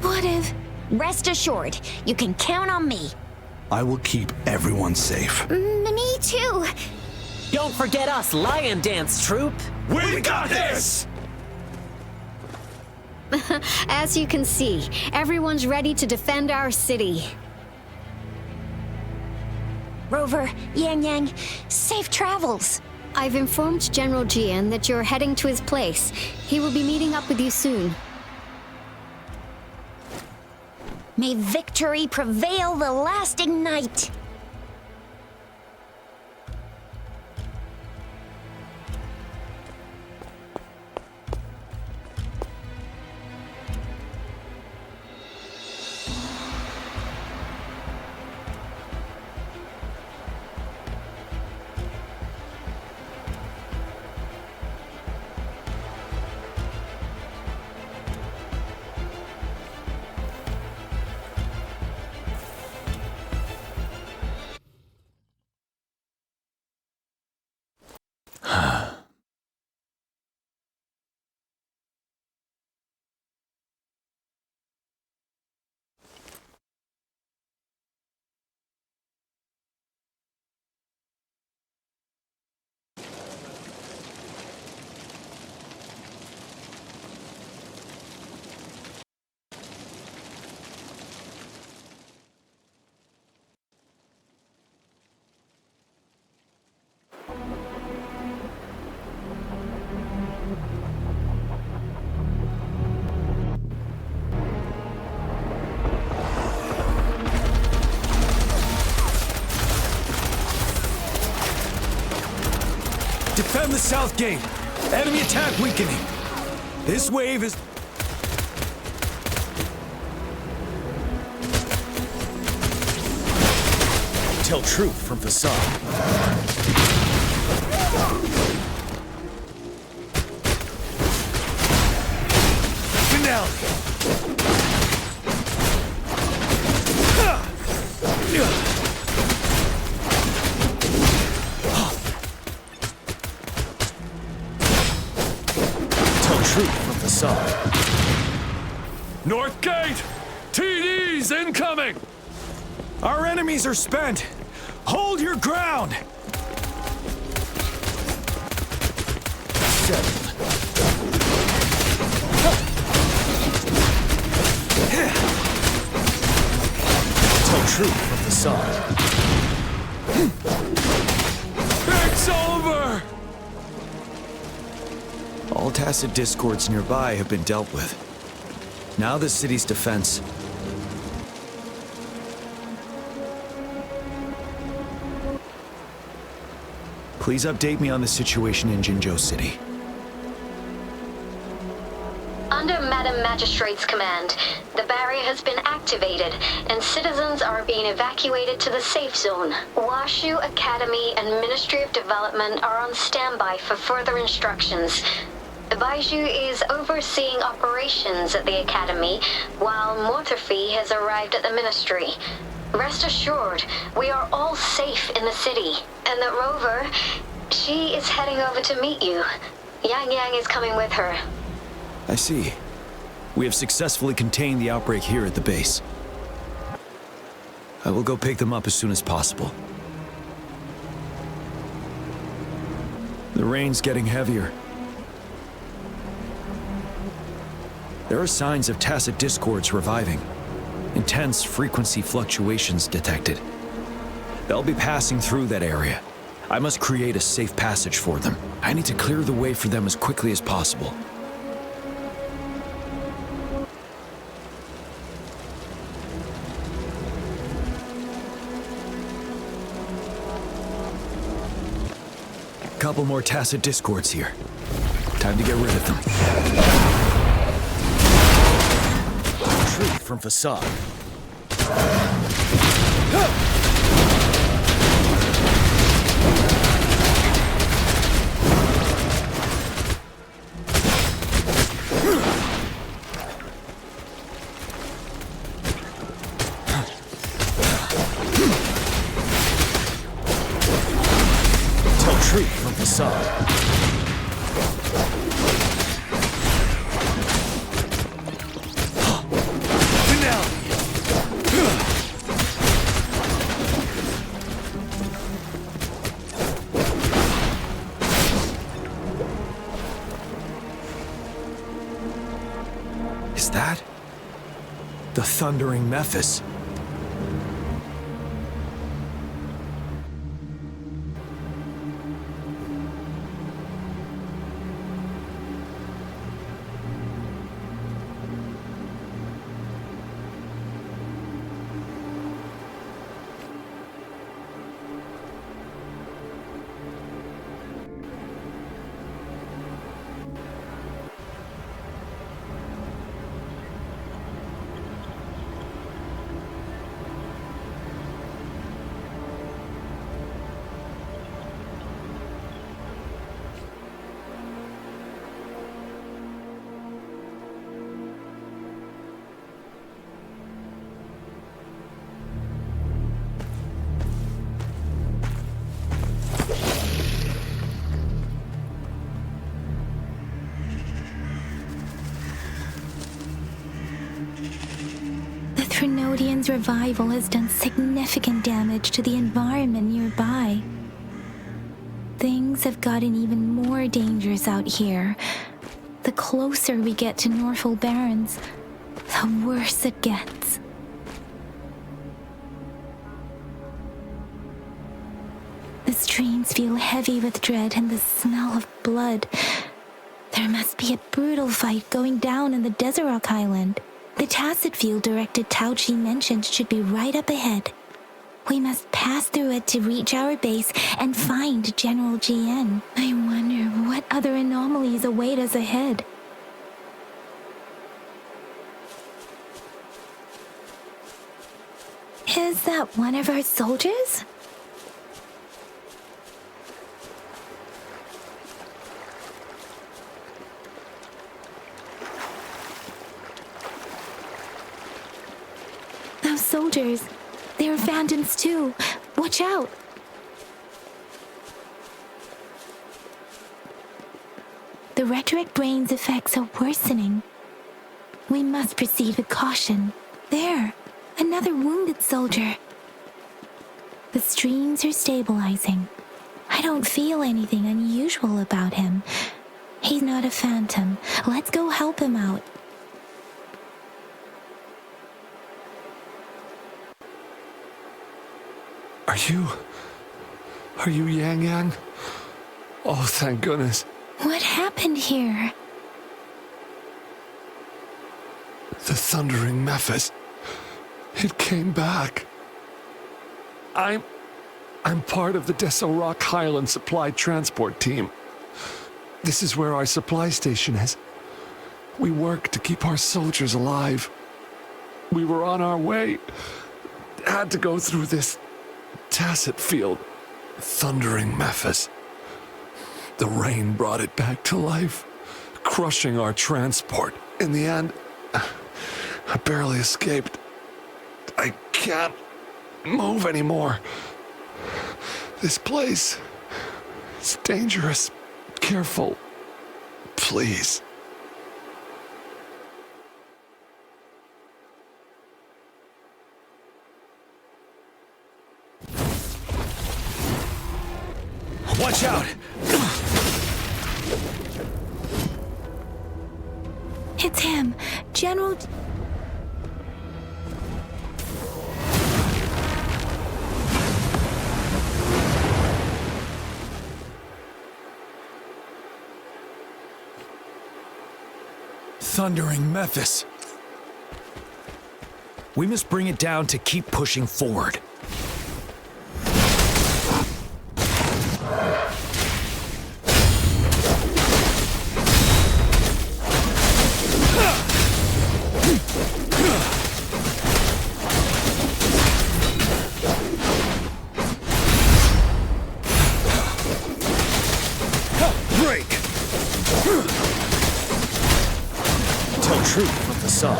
What if... Rest assured, you can count on me. I will keep everyone safe. Me too. Don't forget us, Lion Dance Troupe. We got this! As you can see, everyone's ready to defend our city. Rover, Yang Yang, safe travels. I've informed General Jian that you're heading to his place. He will be meeting up with you soon. May victory prevail the lasting night. the south gate. Enemy attack weakening. This wave is... Tell truth from facade. Tell truth from facade. North Gate! TDs incoming! Our enemies are spent. Hold your ground! Settled. Tell truth from facade. It's over! All tacit discords nearby have been dealt with. Now the city's defense. Please update me on the situation in Jinzhou City. Under Madam Magistrate's command, the barrier has been activated, and citizens are being evacuated to the safe zone. Washu Academy and Ministry of Development are on standby for further instructions. Baiju is overseeing operations at the Academy, while Mortherfee has arrived at the Ministry. Rest assured, we are all safe in the city, and that Rover, she is heading over to meet you. Yang Yang is coming with her. I see. We have successfully contained the outbreak here at the base. I will go pick them up as soon as possible. The rain's getting heavier. There are signs of tacit discords reviving. Intense frequency fluctuations detected. They'll be passing through that area. I must create a safe passage for them. I need to clear the way for them as quickly as possible. Couple more tacit discords here. Time to get rid of them. Truth from facade. Tell truth from facade. Is that the thundering Mephis? Trinodian's revival has done significant damage to the environment nearby. Things have gotten even more dangerous out here. The closer we get to Norfolk Barrens, the worse it gets. The streams feel heavy with dread and the smell of blood. There must be a brutal fight going down in the Desert Rock Island. The tacit field directed Tao Chi mentioned should be right up ahead. We must pass through it to reach our base and find General GN. I wonder What other anomalies await us ahead? Is that one of our soldiers? Those soldiers, they're Vandans too. Watch out! The rhetoric brain's effects are worsening. We must proceed with caution. There, another wounded soldier. The streams are stabilizing. I don't feel anything unusual about him. He's not a phantom. Let's go help him out. Are you Yang Yang? Oh, thank goodness. What happened here? The thundering Mephis. It came back. I'm part of the Deso Rock Highland Supply Transport Team. This is where our supply station is. We work to keep our soldiers alive. We were on our way. Had to go through this tacit field. Thundering Mephis. The rain brought it back to life, crushing our transport. In the end, I barely escaped. I can't move anymore. This place, it's dangerous. Careful. Please. Watch out! It's him, General... Thundering Mephis. We must bring it down to keep pushing forward. Truth from the sun.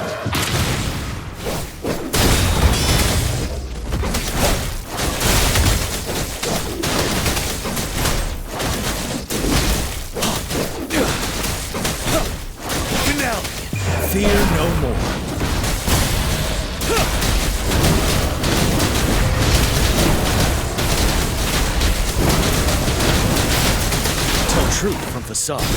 Fear no more. Tell truth from facade.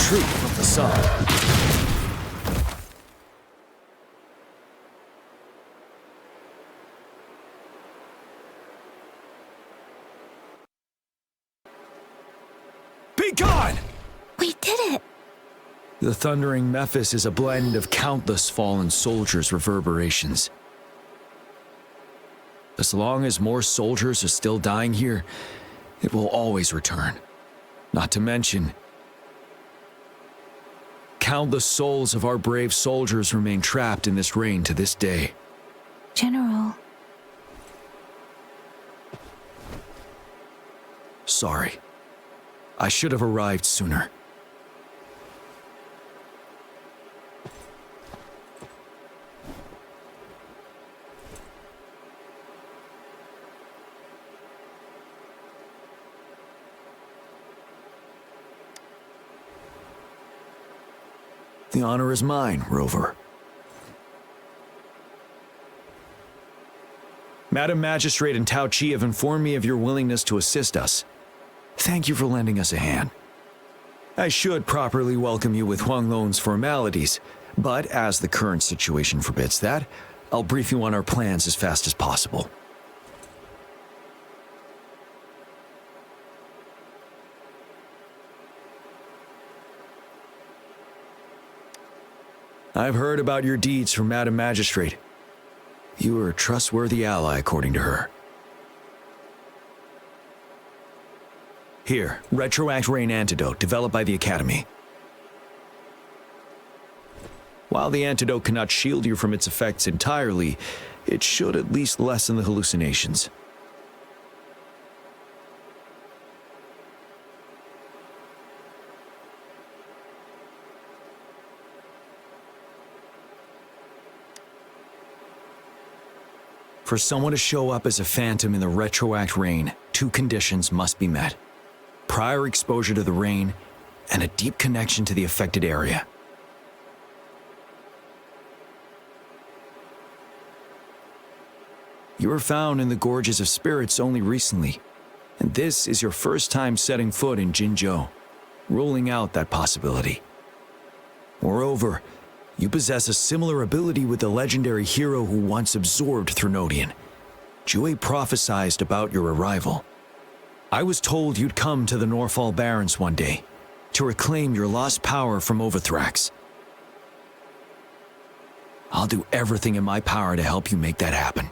Truth from the sun. Be gone! We did it! The thundering Mephis is a blend of countless fallen soldiers' reverberations. As long as more soldiers are still dying here, it will always return. Not to mention, countless souls of our brave soldiers remain trapped in this rain to this day. General. Sorry. I should have arrived sooner. The honor is mine, Rover. Madam Magistrate and Tao Chi have informed me of your willingness to assist us. Thank you for lending us a hand. I should properly welcome you with Huang Lon's formalities, but as the current situation forbids that, I'll brief you on our plans as fast as possible. I've heard about your deeds from Madam Magistrate. You are a trustworthy ally, according to her. Here, Retroact Rain Antidote, developed by the Academy. While the antidote cannot shield you from its effects entirely, it should at least lessen the hallucinations. For someone to show up as a phantom in the Retroact Rain, 2 conditions must be met. Prior exposure to the rain, and a deep connection to the affected area. You were found in the Gorges of Spirits only recently, and this is your first time setting foot in Jinzhou, ruling out that possibility. Moreover, you possess a similar ability with the legendary hero who once absorbed Threnodian. Jue prophesied about your arrival. I was told you'd come to the Norfall Barrens one day, to reclaim your lost power from Overthrax. I'll do everything in my power to help you make that happen.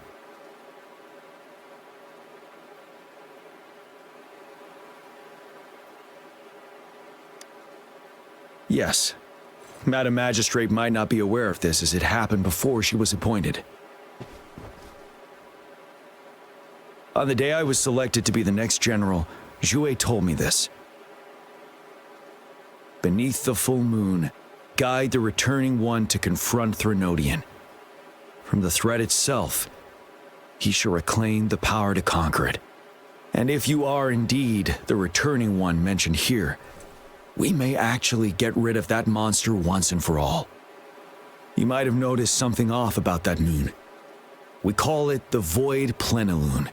Yes, Madam Magistrate might not be aware of this as it happened before she was appointed. On the day I was selected to be the next general, Jue told me this. Beneath the full moon, guide the returning one to confront Threnodian. From the threat itself, he shall reclaim the power to conquer it. And if you are indeed the returning one mentioned here, we may actually get rid of that monster once and for all. You might have noticed something off about that moon. We call it the Void Plenilune.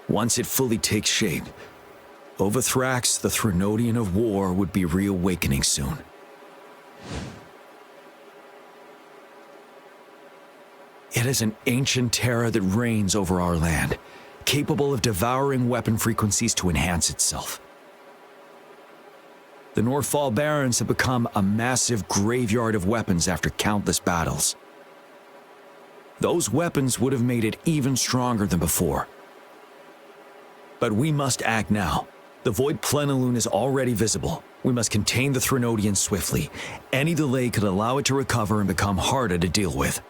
Once it fully takes shape, Overthrax, the Threnodian of War, would be reawakening soon. It is an ancient terror that reigns over our land, capable of devouring weapon frequencies to enhance itself. The Norfall Barrens have become a massive graveyard of weapons after countless battles. Those weapons would have made it even stronger than before. But we must act now. The Void Plenilune is already visible. We must contain the Threnodian swiftly. Any delay could allow it to recover and become harder to deal with.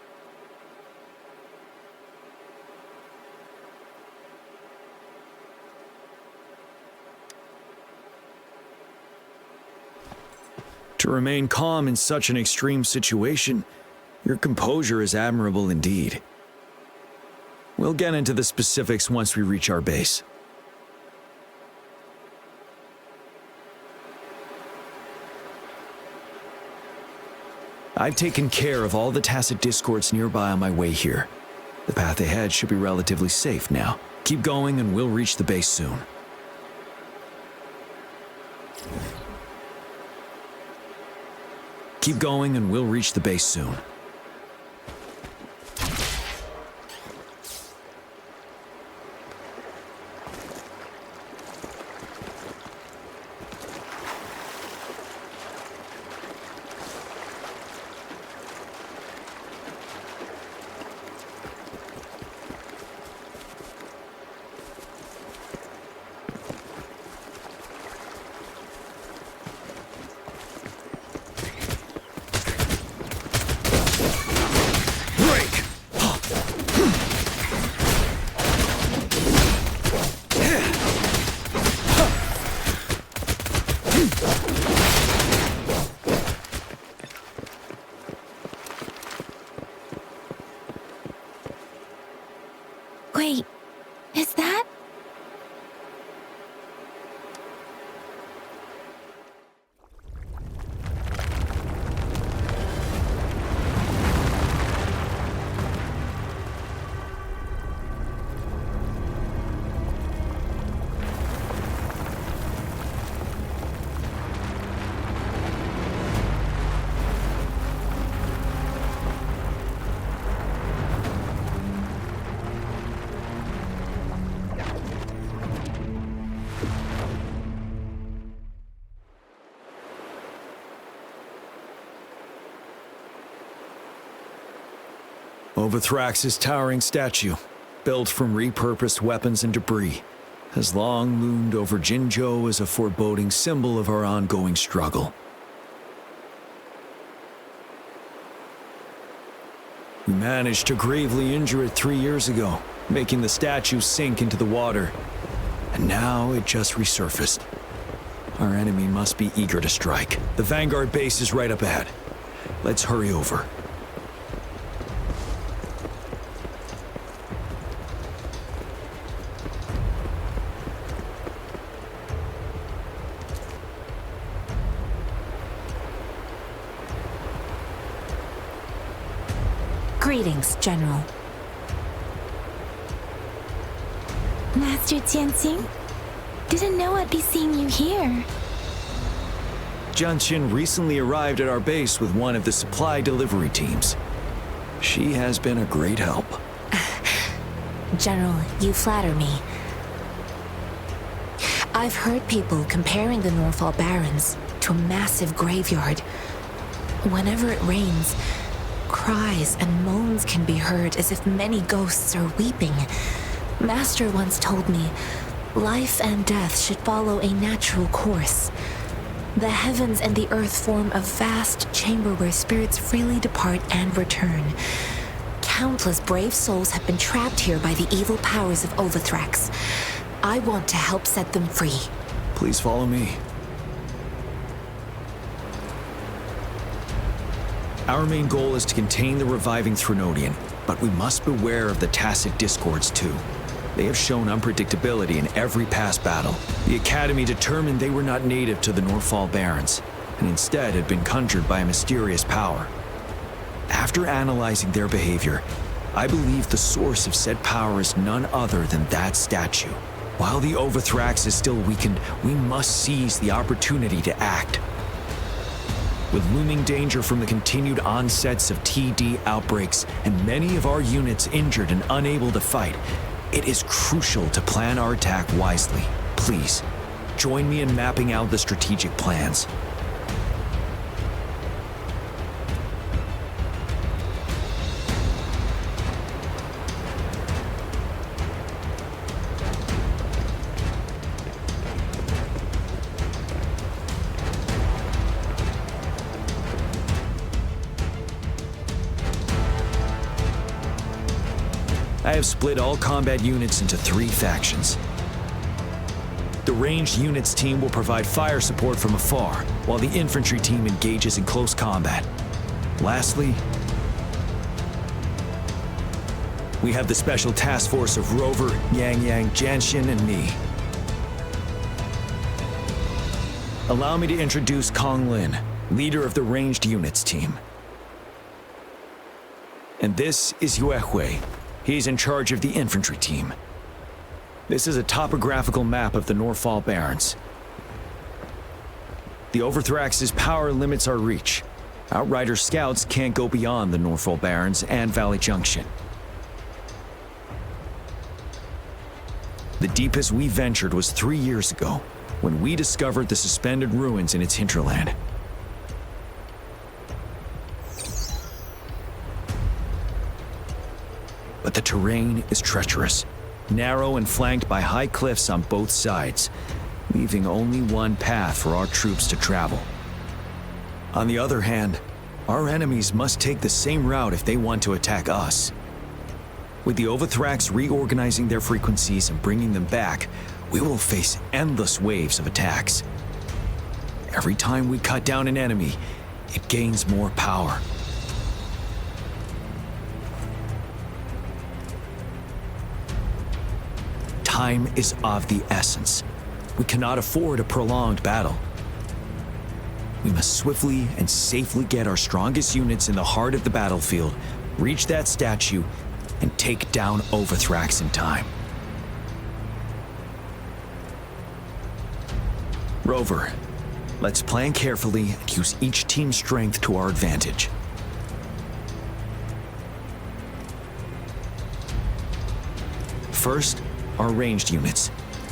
To remain calm in such an extreme situation, your composure is admirable indeed. We'll get into the specifics once we reach our base. I've taken care of all the tacit discords nearby on my way here. The path ahead should be relatively safe now. Keep going and we'll reach the base soon. Keep going and we'll reach the base soon. Overthrax's towering statue, built from repurposed weapons and debris, has long loomed over Jinzhou as a foreboding symbol of our ongoing struggle. We managed to gravely injure it 3 years ago, making the statue sink into the water. And now it just resurfaced. Our enemy must be eager to strike. The Vanguard base is right up ahead. Let's hurry over. Greetings, General. Master Jianxing? Didn't know I'd be seeing you here. Jianqin recently arrived at our base with one of the supply delivery teams. She has been a great help. General, you flatter me. I've heard people comparing the Norfall Barrens to a massive graveyard. Whenever it rains, cries and moans can be heard as if many ghosts are weeping. Master once told me, life and death should follow a natural course. The heavens and the earth form a vast chamber where spirits freely depart and return. Countless brave souls have been trapped here by the evil powers of Overthrax. I want to help set them free. Please follow me. Our main goal is to contain the reviving Threnodian, but we must beware of the tacit discords too. They have shown unpredictability in every past battle. The Academy determined they were not native to the Norfall Barrens, and instead had been conjured by a mysterious power. After analyzing their behavior, I believe the source of said power is none other than that statue. While the Overthrax is still weakened, we must seize the opportunity to act. With looming danger from the continued onsets of TD outbreaks and many of our units injured and unable to fight, it is crucial to plan our attack wisely. Please, join me in mapping out the strategic plans. I have split all combat units into 3 factions. The ranged units team will provide fire support from afar, while the infantry team engages in close combat. Lastly, we have the special task force of Rover, Yang Yang, Jianxin, and me. Allow me to introduce Kong Lin, leader of the ranged units team. And this is Yue Hui. He's in charge of the infantry team. This is a topographical map of the Norfall Barrens. The Overthrax's power limits our reach. Outrider scouts can't go beyond the Norfall Barrens and Valley Junction. The deepest we ventured was 3 years ago, when we discovered the suspended ruins in its hinterland. But the terrain is treacherous, narrow and flanked by high cliffs on both sides, leaving only one path for our troops to travel. On the other hand, our enemies must take the same route if they want to attack us. With the Overthrax reorganizing their frequencies and bringing them back, we will face endless waves of attacks. Every time we cut down an enemy, it gains more power. Time is of the essence. We cannot afford a prolonged battle. We must swiftly and safely get our strongest units in the heart of the battlefield, reach that statue, and take down Overthrax in time. Rover, let's plan carefully and use each team's strength to our advantage. First, our ranged units.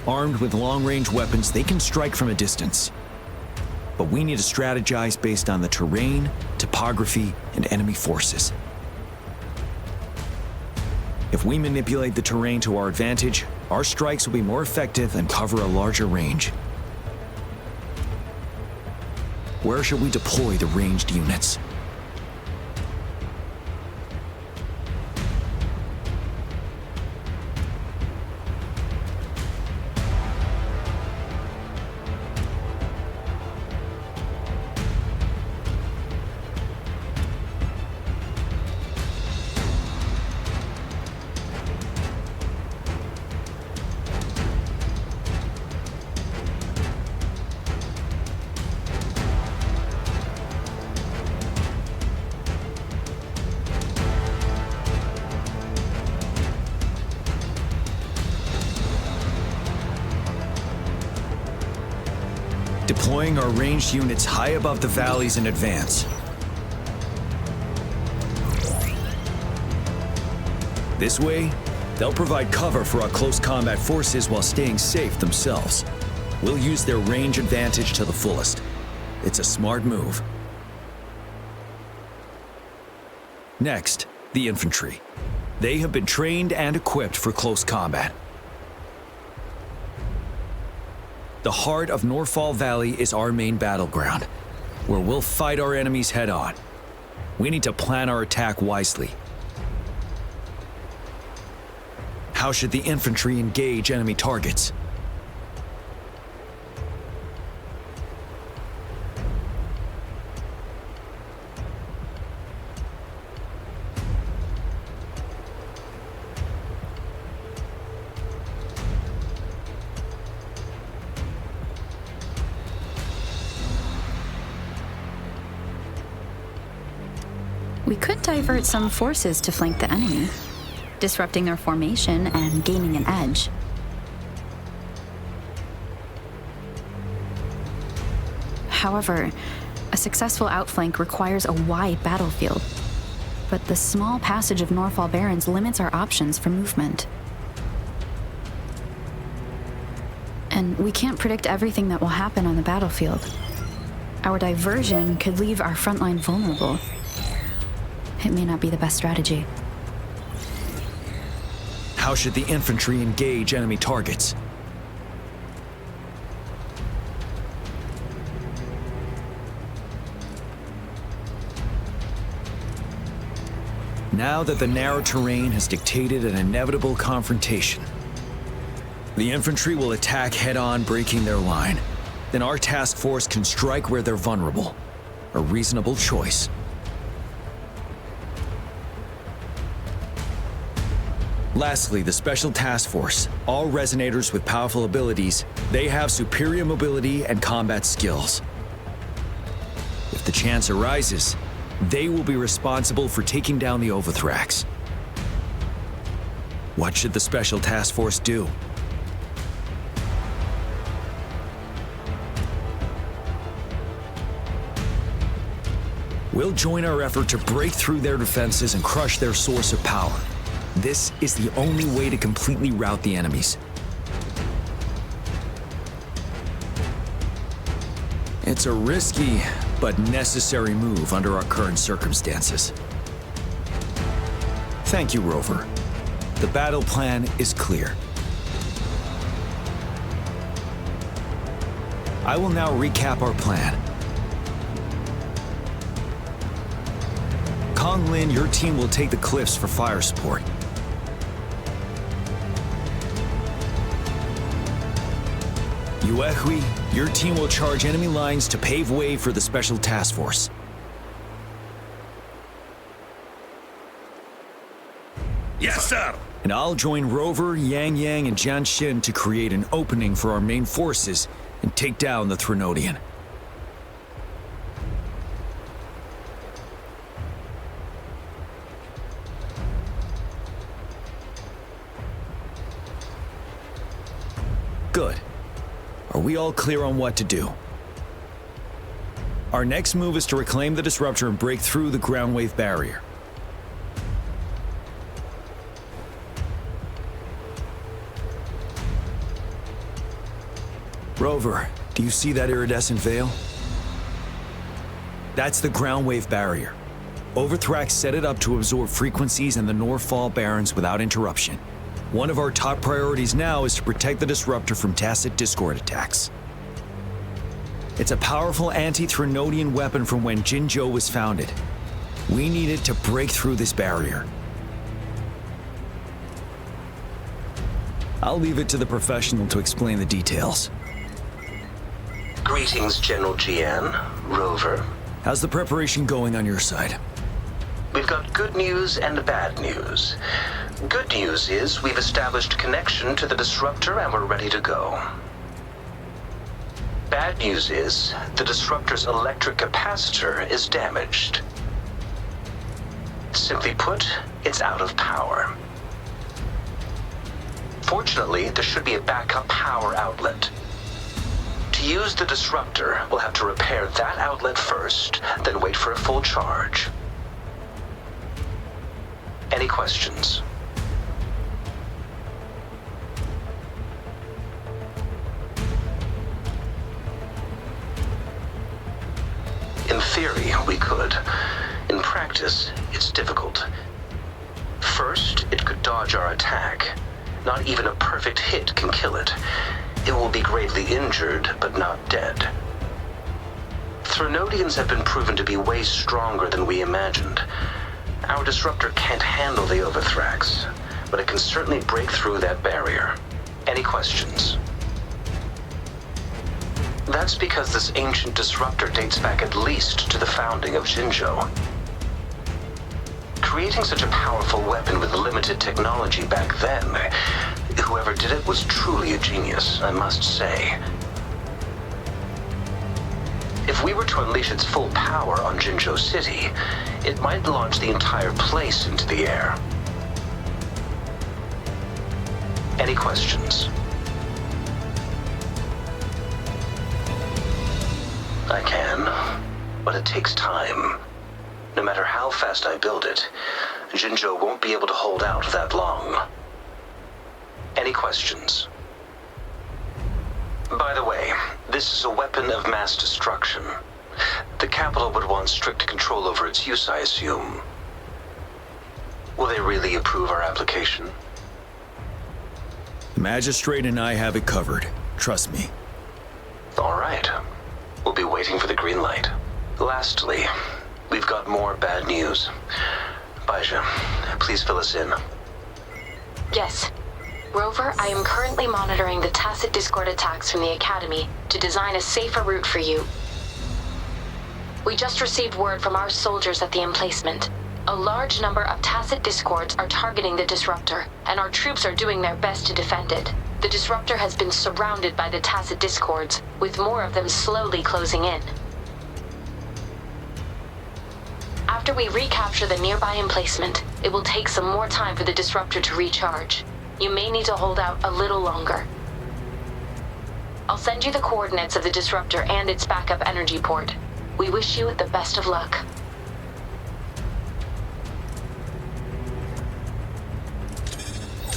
Armed with long-range weapons, they can strike from a distance. But we need to strategize based on the terrain, topography, and enemy forces. If we manipulate the terrain to our advantage, our strikes will be more effective and cover a larger range. Where should we deploy the ranged units? Deploying our ranged units high above the valleys in advance. This way, they'll provide cover for our close combat forces while staying safe themselves. We'll use their range advantage to the fullest. It's a smart move. Next, the infantry. They have been trained and equipped for close combat. The heart of Norfall Valley is our main battleground, where we'll fight our enemies head-on. We need to plan our attack wisely. How should the infantry engage enemy targets? We could divert some forces to flank the enemy, disrupting their formation and gaining an edge. However, a successful outflank requires a wide battlefield, but the small passage of Norfall Barrens limits our options for movement. And we can't predict everything that will happen on the battlefield. Our diversion could leave our frontline vulnerable. It may not be the best strategy. How should the infantry engage enemy targets? Now that the narrow terrain has dictated an inevitable confrontation, the infantry will attack head-on, breaking their line. Then our task force can strike where they're vulnerable. A reasonable choice. Lastly, the Special Task Force. All resonators with powerful abilities, they have superior mobility and combat skills. If the chance arises, they will be responsible for taking down the Overthrax. What should the Special Task Force do? We'll join our effort to break through their defenses and crush their source of power. This is the only way to completely rout the enemies. It's a risky but necessary move under our current circumstances. Thank you, Rover. The battle plan is clear. I will now recap our plan. Kong Lin, your team will take the cliffs for fire support. Yuehui, your team will charge enemy lines to pave way for the Special Task Force. Yes, sir! And I'll join Rover, Yang Yang, and Jian Xin to create an opening for our main forces and take down the Threnodian. Good. Are we all clear on what to do? Our next move is to reclaim the Disruptor and break through the ground wave barrier. Rover, do you see that iridescent veil? That's the ground wave barrier. Overthrax set it up to absorb frequencies in the Northfall Barrens without interruption. One of our top priorities now is to protect the disruptor from tacit discord attacks. It's a powerful anti-Threnodian weapon from when Jinzhou was founded. We need it to break through this barrier. I'll leave it to the professional to explain the details. Greetings, General Jian, Rover. How's the preparation going on your side? We've got good news and bad news. Good news is we've established connection to the disruptor and we're ready to go. Bad news is the disruptor's electric capacitor is damaged. Simply put, it's out of power. Fortunately, there should be a backup power outlet. To use the disruptor, we'll have to repair that outlet first, then wait for a full charge. Any questions? In theory, we could. In practice, it's difficult. First, it could dodge our attack. Not even a perfect hit can kill it. It will be gravely injured, but not dead. Threnodians have been proven to be way stronger than we imagined. Our disruptor can't handle the Overthrax, but it can certainly break through that barrier. Any questions? That's because this ancient disruptor dates back at least to the founding of Jinzhou. Creating such a powerful weapon with limited technology back then, whoever did it was truly a genius, I must say. If we were to unleash its full power on Jinzhou City, it might launch the entire place into the air. Any questions? I can, but it takes time. No matter how fast I build it, Jinzhou won't be able to hold out that long. Any questions? By the way, this is a weapon of mass destruction. The capital would want strict control over its use, I assume. Will they really approve our application? The Magistrate and I have it covered. Trust me. All right. We'll be waiting for the green light. Lastly, we've got more bad news. Baija, please fill us in. Yes. Rover, I am currently monitoring the tacit discord attacks from the Academy to design a safer route for you. We just received word from our soldiers at the emplacement. A large number of tacit discords are targeting the disruptor, and our troops are doing their best to defend it. The disruptor has been surrounded by the tacit discords, with more of them slowly closing in. After we recapture the nearby emplacement, it will take some more time for the disruptor to recharge. You may need to hold out a little longer. I'll send you the coordinates of the disruptor and its backup energy port. We wish you the best of luck.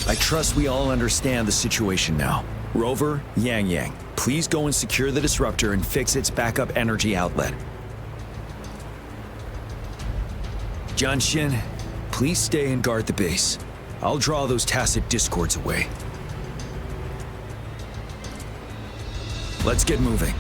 I trust we all understand the situation now. Rover, Yang, please go and secure the disruptor and fix its backup energy outlet. Jianxin, please stay and guard the base. I'll draw those tacit discords away. Let's get moving.